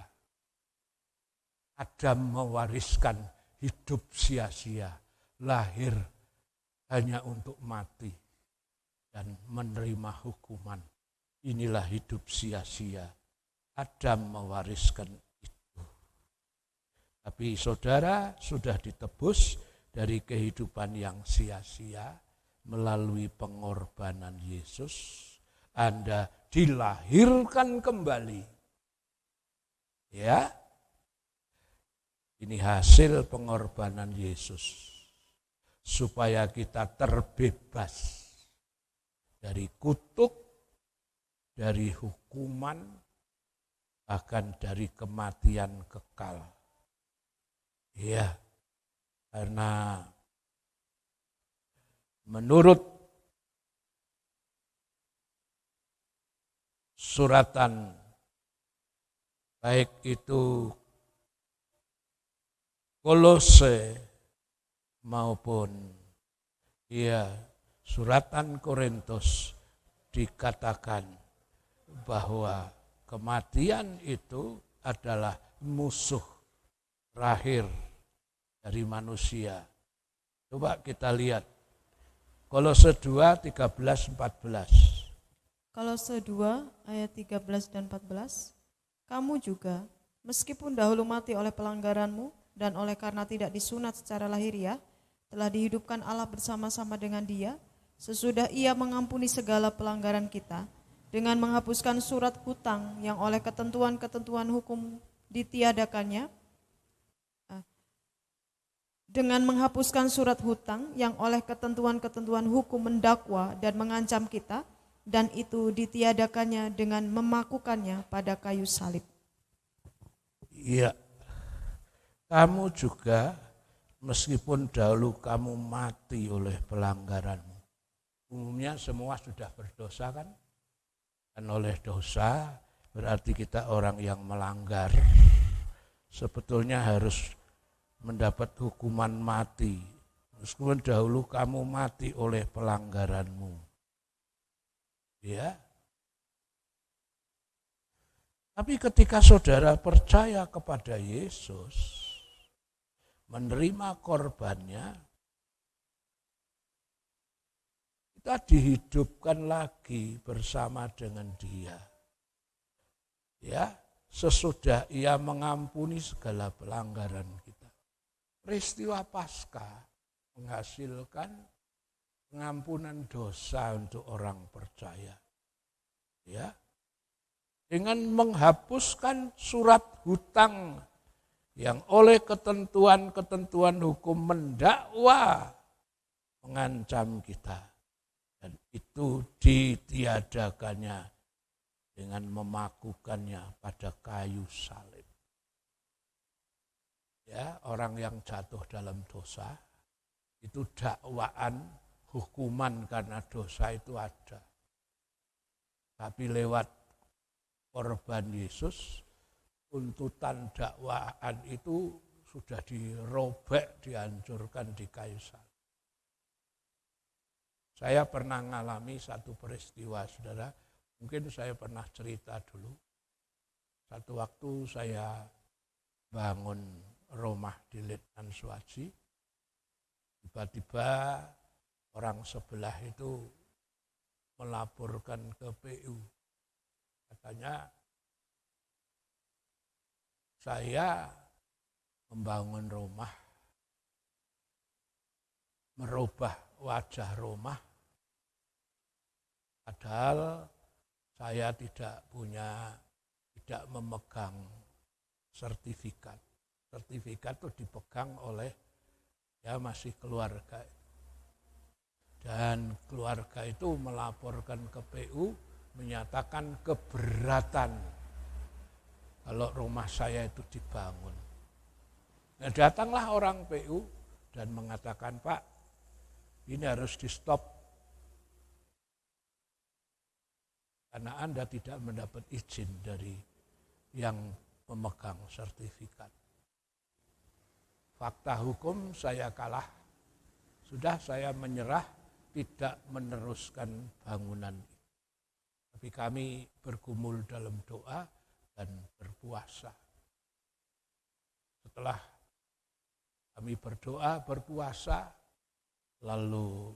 [SPEAKER 3] Adam mewariskan hidup sia-sia, lahir hanya untuk mati dan menerima hukuman. Inilah hidup sia-sia. Adam mewariskan itu. Tapi saudara sudah ditebus dari kehidupan yang sia-sia melalui pengorbanan Yesus. Anda dilahirkan kembali. Ya. Ini hasil pengorbanan Yesus. Supaya kita terbebas dari kutuk, dari hukuman, bahkan dari kematian kekal. Ya. Karena menurut suratan baik itu Kolose maupun suratan Korintus dikatakan bahwa kematian itu adalah musuh terakhir dari manusia. Coba kita lihat Kolose 2, 13, 14.
[SPEAKER 4] Kolose 2 ayat 13 dan 14. Kamu juga, meskipun dahulu mati oleh pelanggaranmu dan oleh karena tidak disunat secara lahiriah, telah dihidupkan Allah bersama-sama dengan Dia, sesudah Ia mengampuni segala pelanggaran kita, dengan menghapuskan surat hutang yang oleh ketentuan-ketentuan hukum ditiadakannya, dengan menghapuskan surat hutang yang oleh ketentuan-ketentuan hukum mendakwa dan mengancam kita, dan itu ditiadakannya dengan memakukannya pada kayu salib.
[SPEAKER 3] Iya, kamu juga meskipun dahulu kamu mati oleh pelanggaranmu. Umumnya semua sudah berdosa kan? Dan oleh dosa berarti kita orang yang melanggar. Sebetulnya harus mendapat hukuman mati. Meskipun dahulu kamu mati oleh pelanggaranmu. Ya. Tapi ketika saudara percaya kepada Yesus, menerima korbannya, kita dihidupkan lagi bersama dengan Dia. Ya, sesudah Ia mengampuni segala pelanggaran kita. Peristiwa Paskah menghasilkan pengampunan dosa untuk orang percaya. Ya. Dengan menghapuskan surat hutang yang oleh ketentuan-ketentuan hukum mendakwa, mengancam kita. Dan itu ditiadakannya dengan memakukannya pada kayu salib. Ya, orang yang jatuh dalam dosa, itu dakwaan hukuman karena dosa itu ada. Tapi lewat korban Yesus, tuntutan dakwaan itu sudah dirobek, dihancurkan di kayu salib. Saya pernah mengalami satu peristiwa, saudara. Mungkin saya pernah cerita dulu. Satu waktu saya bangun rumah di Letnan Suwaji. Tiba-tiba orang sebelah itu melaporkan ke PU. Katanya, saya membangun rumah, merubah wajah rumah, padahal saya tidak memegang sertifikat. Sertifikat itu dipegang oleh masih keluarga. Dan keluarga itu melaporkan ke PU, menyatakan keberatan kalau rumah saya itu dibangun. Nah, datanglah orang PU dan mengatakan, Pak, ini harus di stop karena Anda tidak mendapat izin dari yang memegang sertifikat. Fakta hukum saya kalah, sudah saya menyerah, tidak meneruskan bangunan. Tapi kami bergumul dalam doa dan berpuasa. Setelah kami berdoa, berpuasa, lalu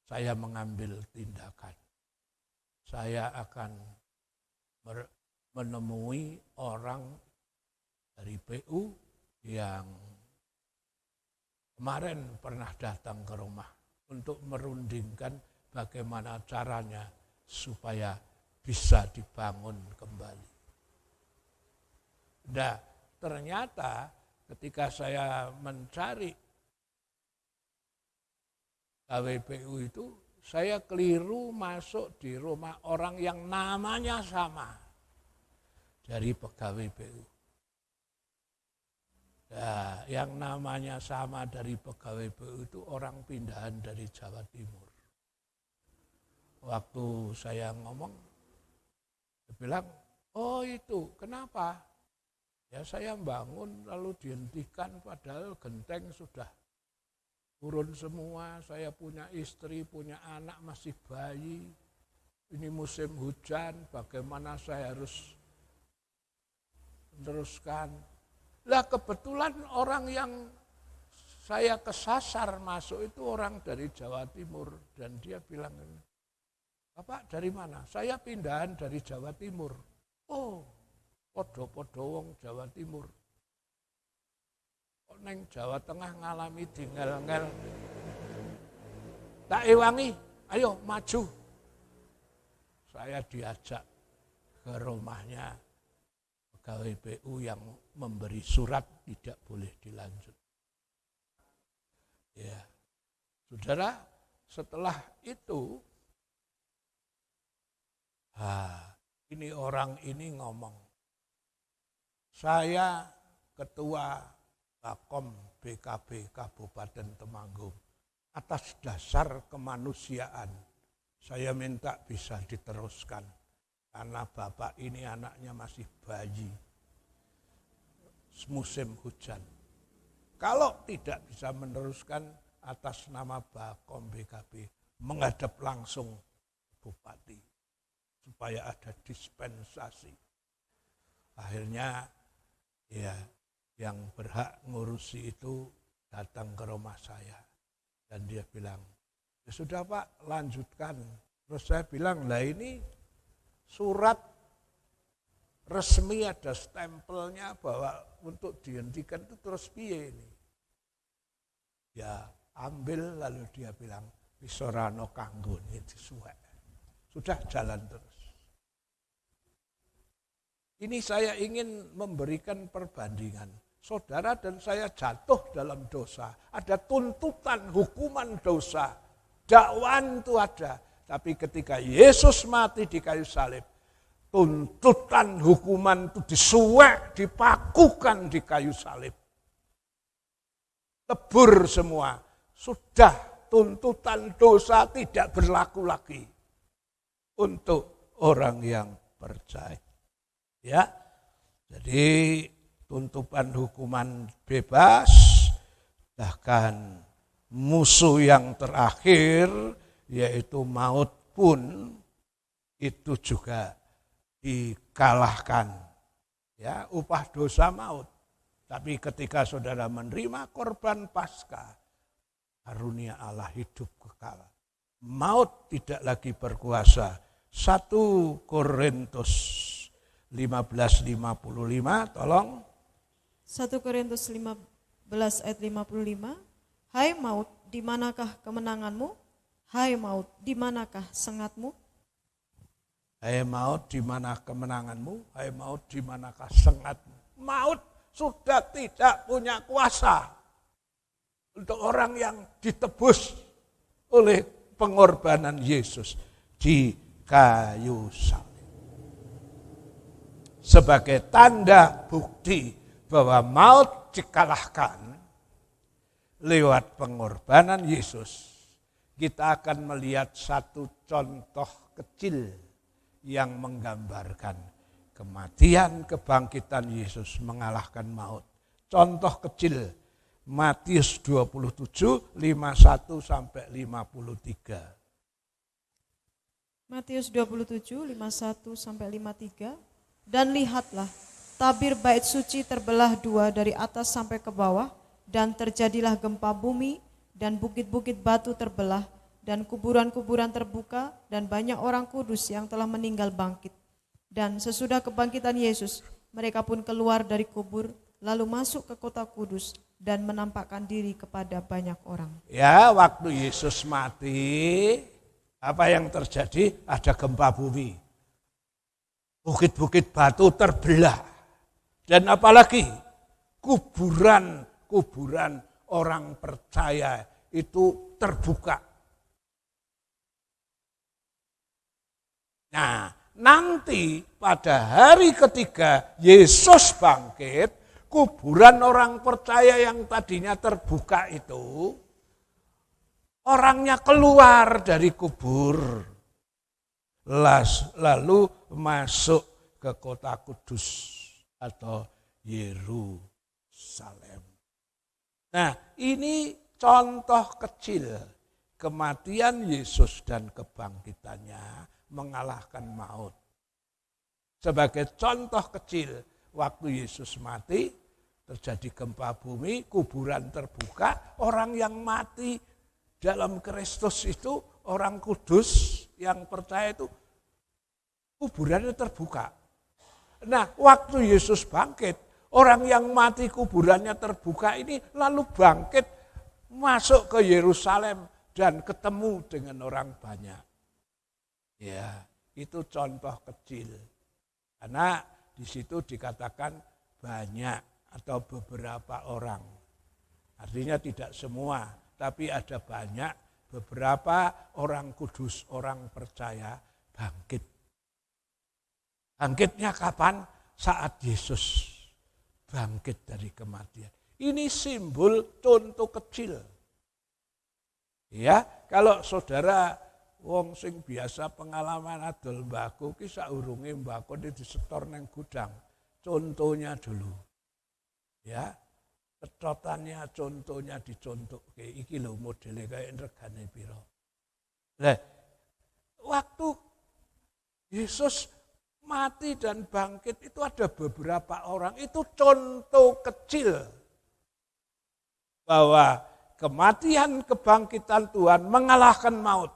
[SPEAKER 3] saya mengambil tindakan. Saya akan menemui orang dari PU yang kemarin pernah datang ke rumah untuk merundingkan bagaimana caranya supaya bisa dibangun kembali. Nah, ternyata ketika saya mencari KWPU itu, saya keliru masuk di rumah orang yang namanya sama dari pegawai PU. Nah, yang namanya sama dari pegawai PU itu orang pindahan dari Jawa Timur. Waktu saya ngomong, dia bilang, oh itu, kenapa? Ya saya bangun lalu dihentikan padahal genteng sudah turun semua, saya punya istri, punya anak masih bayi. Ini musim hujan, bagaimana saya harus meneruskan. Lah kebetulan orang yang saya kesasar masuk itu orang dari Jawa Timur. Dan dia bilang, Bapak dari mana? Saya pindahan dari Jawa Timur. Oh, podo-podo wong Jawa Timur. Kok neng Jawa Tengah ngalami dingel-ngel. Tak ewangi, ayo maju. Saya diajak ke rumahnya pegawai PU yang memberi surat tidak boleh dilanjut. Ya, saudara, setelah itu, ini orang ini ngomong, saya ketua Bakom BKB Kabupaten Temanggung, atas dasar kemanusiaan, saya minta bisa diteruskan. Karena bapak ini anaknya masih bayi, musim hujan. Kalau tidak bisa meneruskan atas nama Bakom BKB, menghadap langsung bupati, supaya ada dispensasi. Akhirnya ya yang berhak ngurusi itu datang ke rumah saya. Dan dia bilang, ya sudah Pak, lanjutkan. Terus saya bilang, lah ini surat resmi ada stempelnya bahwa untuk dihentikan itu terus piye ini. Ya ambil, lalu dia bilang, Wisorano kanggo ini disuwek. Sudah jalan terus. Ini saya ingin memberikan perbandingan. Saudara dan saya jatuh dalam dosa. Ada tuntutan hukuman dosa. Dakwaan itu ada. Tapi ketika Yesus mati di kayu salib, tuntutan hukuman itu disuwek, dipakukan di kayu salib. Lebur semua. Sudah tuntutan dosa tidak berlaku lagi untuk orang yang percaya. Ya, jadi tuntutan hukuman bebas, bahkan musuh yang terakhir yaitu maut pun itu juga dikalahkan. Ya, upah dosa maut. Tapi ketika saudara menerima korban Paskah, karunia Allah hidup kekal. maut tidak lagi berkuasa. 1 Korintus 15:55, tolong.
[SPEAKER 4] 1 Korintus 15 ayat 55. Hai maut, di manakah kemenanganmu? Hai maut, di manakah sengatmu?
[SPEAKER 3] Hai maut, di mana kemenanganmu? Hai maut, di manakah sengatmu? Maut sudah tidak punya kuasa untuk orang yang ditebus oleh pengorbanan Yesus di kayu salib. Sebagai tanda bukti bahwa maut dikalahkan lewat pengorbanan Yesus, kita akan melihat satu contoh kecil yang menggambarkan kematian, kebangkitan Yesus mengalahkan maut. Contoh kecil, Matius 27, 51 sampai 53.
[SPEAKER 4] Matius 27, 51 sampai 53. Dan lihatlah, tabir bait suci terbelah dua dari atas sampai ke bawah, dan terjadilah gempa bumi, dan bukit-bukit batu terbelah, dan kuburan-kuburan terbuka, dan banyak orang kudus yang telah meninggal bangkit. Dan sesudah kebangkitan Yesus, mereka pun keluar dari kubur, lalu masuk ke kota kudus, dan menampakkan diri kepada banyak orang.
[SPEAKER 3] Ya, waktu Yesus mati, apa yang terjadi? Ada gempa bumi. Bukit-bukit batu terbelah. Dan apalagi kuburan orang percaya itu terbuka. Nah, nanti pada hari ketiga Yesus bangkit, kuburan orang percaya yang tadinya terbuka itu, orangnya keluar dari kubur, lalu masuk ke kota kudus atau Yerusalem. Nah, ini contoh kecil kematian Yesus dan kebangkitannya mengalahkan maut. Sebagai contoh kecil, waktu Yesus mati, terjadi gempa bumi, kuburan terbuka, orang yang mati dalam Kristus itu, orang kudus yang percaya itu, kuburannya terbuka. Nah, waktu Yesus bangkit, orang yang mati kuburannya terbuka ini lalu bangkit, masuk ke Yerusalem dan ketemu dengan orang banyak. Ya, itu contoh kecil. Karena di situ dikatakan banyak atau beberapa orang. Artinya tidak semua, tapi ada banyak, beberapa orang kudus, orang percaya bangkit. Bangkitnya kapan? Saat Yesus bangkit dari kematian. Ini simbol contoh kecil. Ya, kalau saudara wong sing biasa pengalaman adol mbako ki saurunge mbako disetor nang gudang. Contohnya dulu. Ya. Ketotannya contohnya dicontohke. Iki lho modele kaya regane pira. Lah waktu Yesus mati dan bangkit itu ada beberapa orang, itu contoh kecil bahwa kematian kebangkitan Tuhan mengalahkan maut.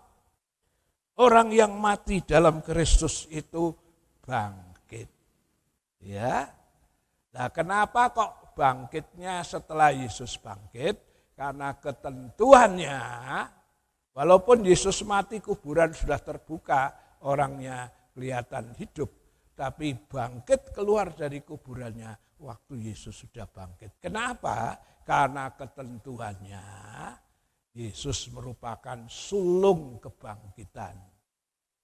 [SPEAKER 3] Orang yang mati dalam Kristus itu bangkit. Ya. Nah, kenapa kok bangkitnya setelah Yesus bangkit? Karena ketentuannya, walaupun Yesus mati kuburan sudah terbuka, orangnya kelihatan hidup, tapi bangkit keluar dari kuburannya waktu Yesus sudah bangkit. Kenapa? Karena ketentuannya Yesus merupakan sulung kebangkitan.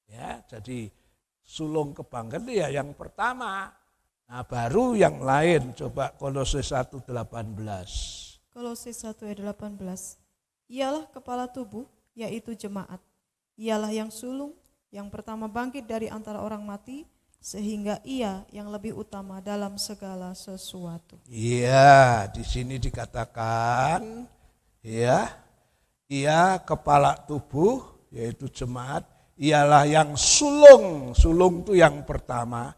[SPEAKER 3] Ya, jadi sulung kebangkitan ya yang pertama. Nah, baru yang lain, coba Kolose 1:18.
[SPEAKER 4] Kolose 1 ayat 18. Ialah kepala tubuh, yaitu jemaat. Ialah yang sulung, yang pertama bangkit dari antara orang mati, sehingga ia yang lebih utama dalam segala sesuatu.
[SPEAKER 3] Iya, di sini dikatakan, ya, ia kepala tubuh, yaitu jemaat, ialah yang sulung. Sulung itu yang pertama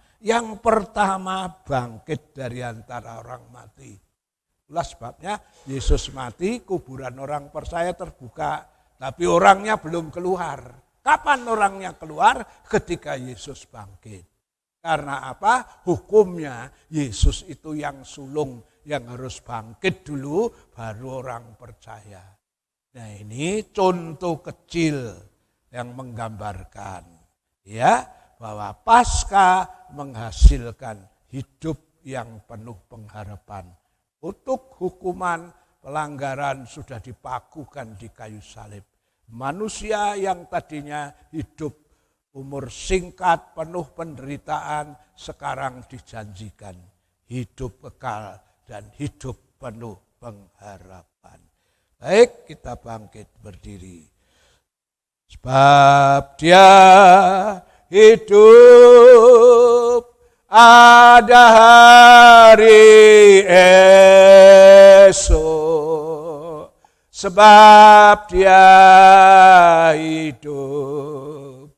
[SPEAKER 3] bangkit dari antara orang mati. Itulah sebabnya Yesus mati, kuburan orang percaya terbuka, tapi orangnya belum keluar. Kapan orangnya keluar? Ketika Yesus bangkit. Karena apa? Hukumnya Yesus itu yang sulung, yang harus bangkit dulu baru orang percaya. Nah, ini contoh kecil yang menggambarkan ya bahwa Paskah menghasilkan hidup yang penuh pengharapan. Untuk hukuman pelanggaran sudah dipakukan di kayu salib. Manusia yang tadinya hidup umur singkat, penuh penderitaan, sekarang dijanjikan hidup kekal dan hidup penuh pengharapan. Baik, kita bangkit berdiri. Sebab Dia hidup, ada hari esok. Sebab Dia hidup,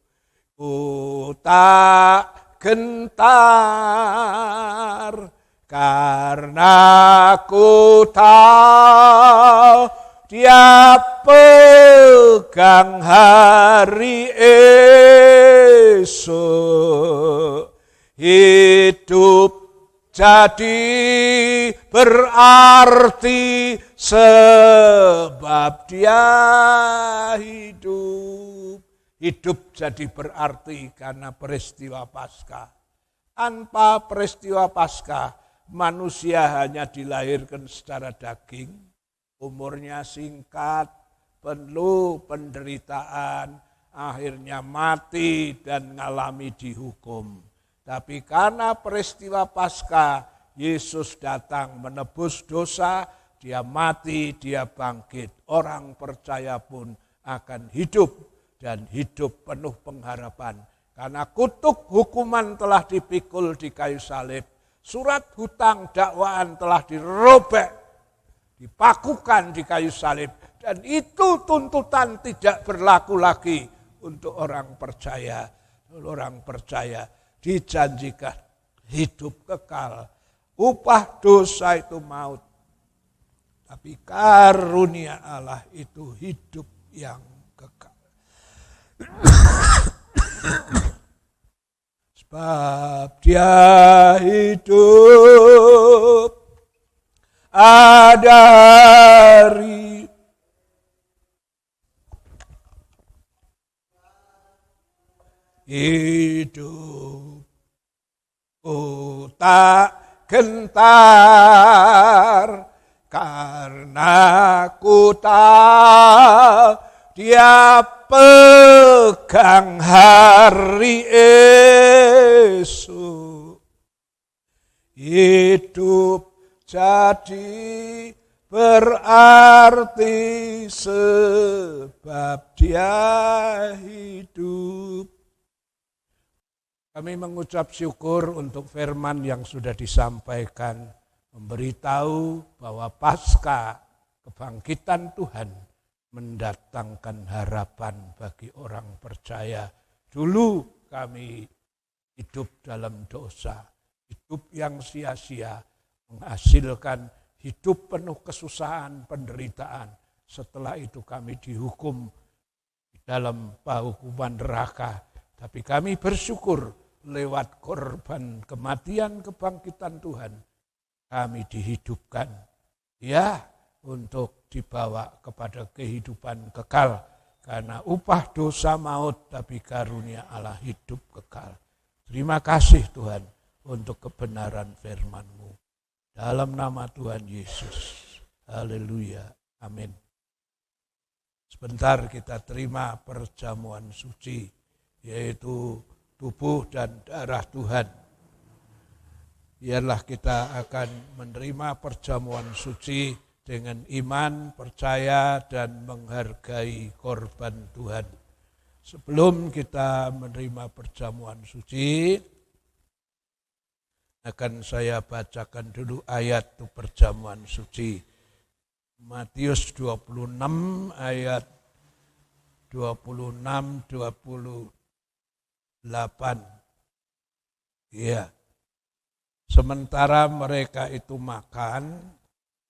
[SPEAKER 3] ku tak gentar, karena ku tahu Dia pegang hari esok. Hidup jadi berarti sebab Dia hidup. Hidup jadi berarti karena peristiwa Paskah. Tanpa peristiwa Paskah, manusia hanya dilahirkan secara daging, umurnya singkat, penuh penderitaan, akhirnya mati dan mengalami dihukum. Tapi karena peristiwa Paskah, Yesus datang menebus dosa, Dia mati, Dia bangkit. Orang percaya pun akan hidup dan hidup penuh pengharapan. Karena kutuk hukuman telah dipikul di kayu salib. Surat hutang dakwaan telah dirobek, dipakukan di kayu salib. Dan itu tuntutan tidak berlaku lagi untuk orang percaya. Orang percaya dijanjikan hidup kekal. Upah dosa itu maut. Tapi karunia Allah itu hidup yang kekal. Sebab Dia hidup, ada hari hidup, ku tak gentar, karena ku tahu Dia pegang hari esok. Hidup jadi berarti sebab Dia hidup. Kami mengucap syukur untuk firman yang sudah disampaikan, memberitahu bahwa Paskah kebangkitan Tuhan mendatangkan harapan bagi orang percaya. Dulu kami hidup dalam dosa, hidup yang sia-sia, menghasilkan hidup penuh kesusahan, penderitaan. Setelah itu kami dihukum di dalam hukuman neraka. Tapi kami bersyukur lewat korban kematian kebangkitan Tuhan, kami dihidupkan. Ya, untuk dibawa kepada kehidupan kekal. Karena upah dosa maut, tapi karunia Allah hidup kekal. Terima kasih Tuhan untuk kebenaran firman-Mu. Dalam nama Tuhan Yesus. Haleluya. Amin. Sebentar kita terima perjamuan suci, yaitu tubuh dan darah Tuhan. Biarlah kita akan menerima perjamuan suci dengan iman, percaya, dan menghargai korban Tuhan. Sebelum kita menerima perjamuan suci, akan saya bacakan dulu ayat perjamuan suci. Matius 26 ayat 26-28. Ya. Sementara mereka itu makan,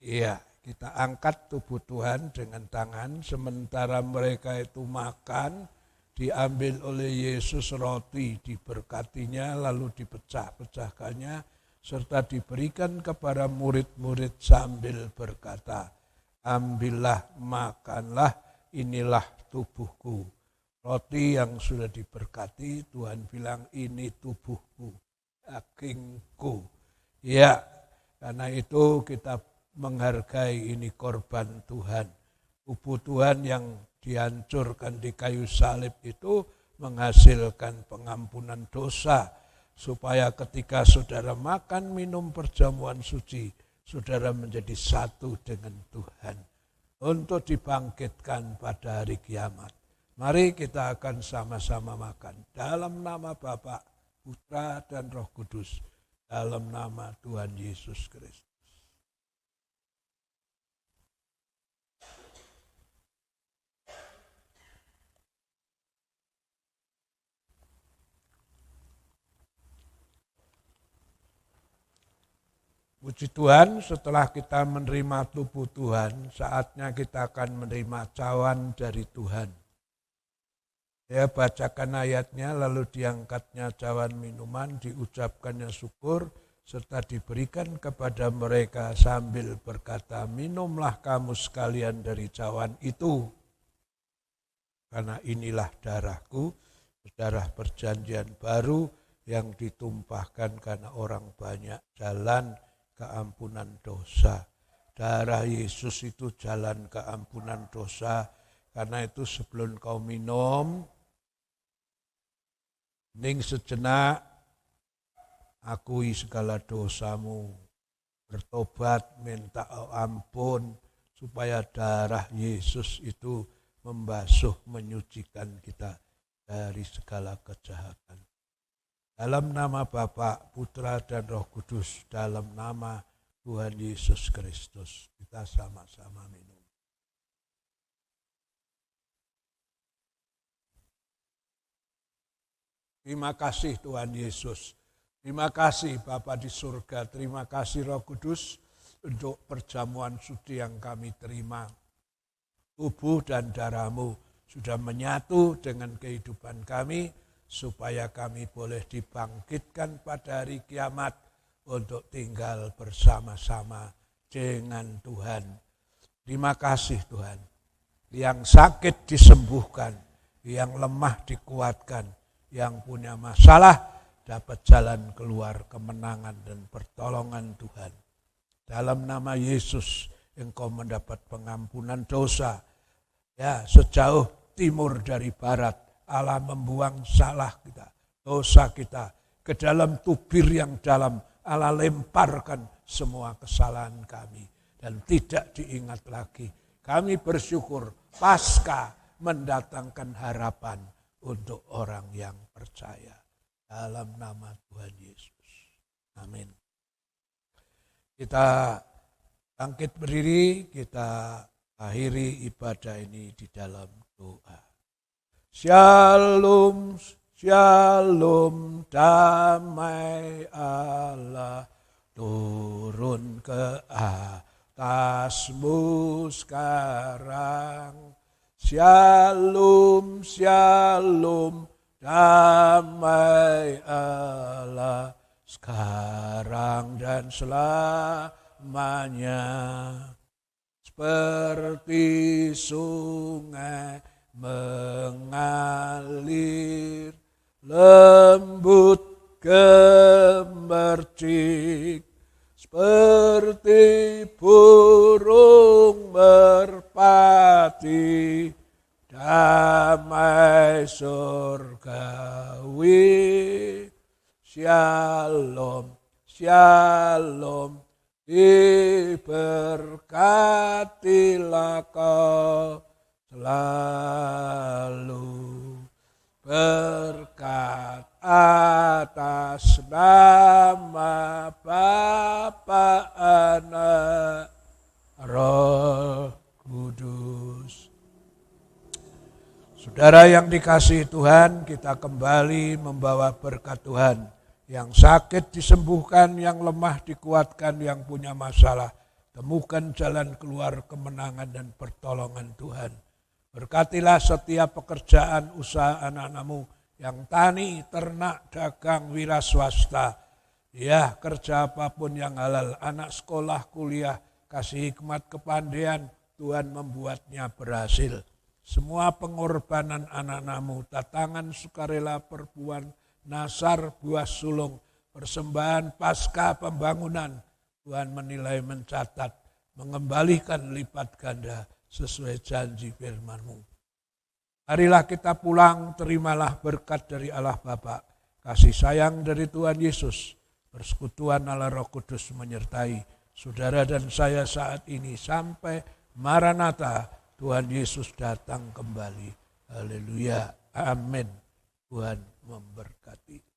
[SPEAKER 3] ya, kita angkat tubuh Tuhan dengan tangan, sementara mereka itu makan, diambil oleh Yesus roti, diberkatinya, lalu dipecah-pecahkannya, serta diberikan kepada murid-murid sambil berkata, ambillah, makanlah, inilah tubuhku. Roti yang sudah diberkati, Tuhan bilang ini tubuhku, dagingku. Ya, karena itu kita menghargai ini korban Tuhan. Tubuh Tuhan yang dihancurkan di kayu salib itu menghasilkan pengampunan dosa, supaya ketika saudara makan minum perjamuan suci, saudara menjadi satu dengan Tuhan untuk dibangkitkan pada hari kiamat. Mari kita akan sama-sama makan dalam nama Bapa, Putra dan Roh Kudus, dalam nama Tuhan Yesus Kristus. Puji Tuhan, setelah kita menerima tubuh Tuhan, saatnya kita akan menerima cawan dari Tuhan. Saya bacakan ayatnya, lalu diangkatnya cawan minuman, diucapkannya syukur, serta diberikan kepada mereka sambil berkata, minumlah kamu sekalian dari cawan itu, karena inilah darahku, darah perjanjian baru yang ditumpahkan karena orang banyak, jalan keampunan dosa. Darah Yesus itu jalan keampunan dosa. Karena itu sebelum kau minum, hening sejenak, akui segala dosamu, bertobat, minta ampun, supaya darah Yesus itu membasuh, menyucikan kita dari segala kejahatan. Dalam nama Bapa, Putra dan Roh Kudus, dalam nama Tuhan Yesus Kristus, kita sama-sama minum. Terima kasih Tuhan Yesus, terima kasih Bapa di surga, terima kasih Roh Kudus untuk perjamuan suci yang kami terima. Tubuh dan darah-Mu sudah menyatu dengan kehidupan kami, supaya kami boleh dibangkitkan pada hari kiamat untuk tinggal bersama-sama dengan Tuhan. Terima kasih Tuhan. Yang sakit disembuhkan, yang lemah dikuatkan, yang punya masalah dapat jalan keluar kemenangan dan pertolongan Tuhan. Dalam nama Yesus, engkau mendapat pengampunan dosa. Ya, sejauh timur dari barat, Allah membuang salah kita, dosa kita ke dalam tubir yang dalam. Allah lemparkan semua kesalahan kami dan tidak diingat lagi. Kami bersyukur Paskah mendatangkan harapan untuk orang yang percaya. Dalam nama Tuhan Yesus. Amin. Kita bangkit berdiri, kita akhiri ibadah ini di dalam doa. Shalom, shalom, damai Allah turun ke atasmu sekarang. Shalom, shalom, damai Allah sekarang dan selamanya. Seperti sungai mengalir, lembut gemercik, seperti burung merpati, damai surgawi. Shalom, shalom, diberkatilah kau selalu, berkat atas nama Bapa, Anak, Roh Kudus. Saudara yang dikasihi Tuhan, kita kembali membawa berkat Tuhan. Yang sakit disembuhkan, yang lemah dikuatkan, yang punya masalah Temukan jalan keluar kemenangan dan pertolongan Tuhan. Berkatilah setiap pekerjaan usaha anak-anakmu yang tani, ternak, dagang, wira swasta. Ya, kerja apapun yang halal, anak sekolah, kuliah, kasih hikmat kepandaian, Tuhan membuatnya berhasil. Semua pengorbanan anak-anakmu, tatangan sukarela perbuan, nasar, buah sulung, persembahan pasca pembangunan, Tuhan menilai, mencatat, mengembalikan lipat ganda sesuai janji firman-Mu. Marilah kita pulang, terimalah berkat dari Allah Bapa, kasih sayang dari Tuhan Yesus, persekutuan Allah Roh Kudus menyertai saudara dan saya saat ini sampai Maranatha, Tuhan Yesus datang kembali. Haleluya. Amin. Tuhan memberkati.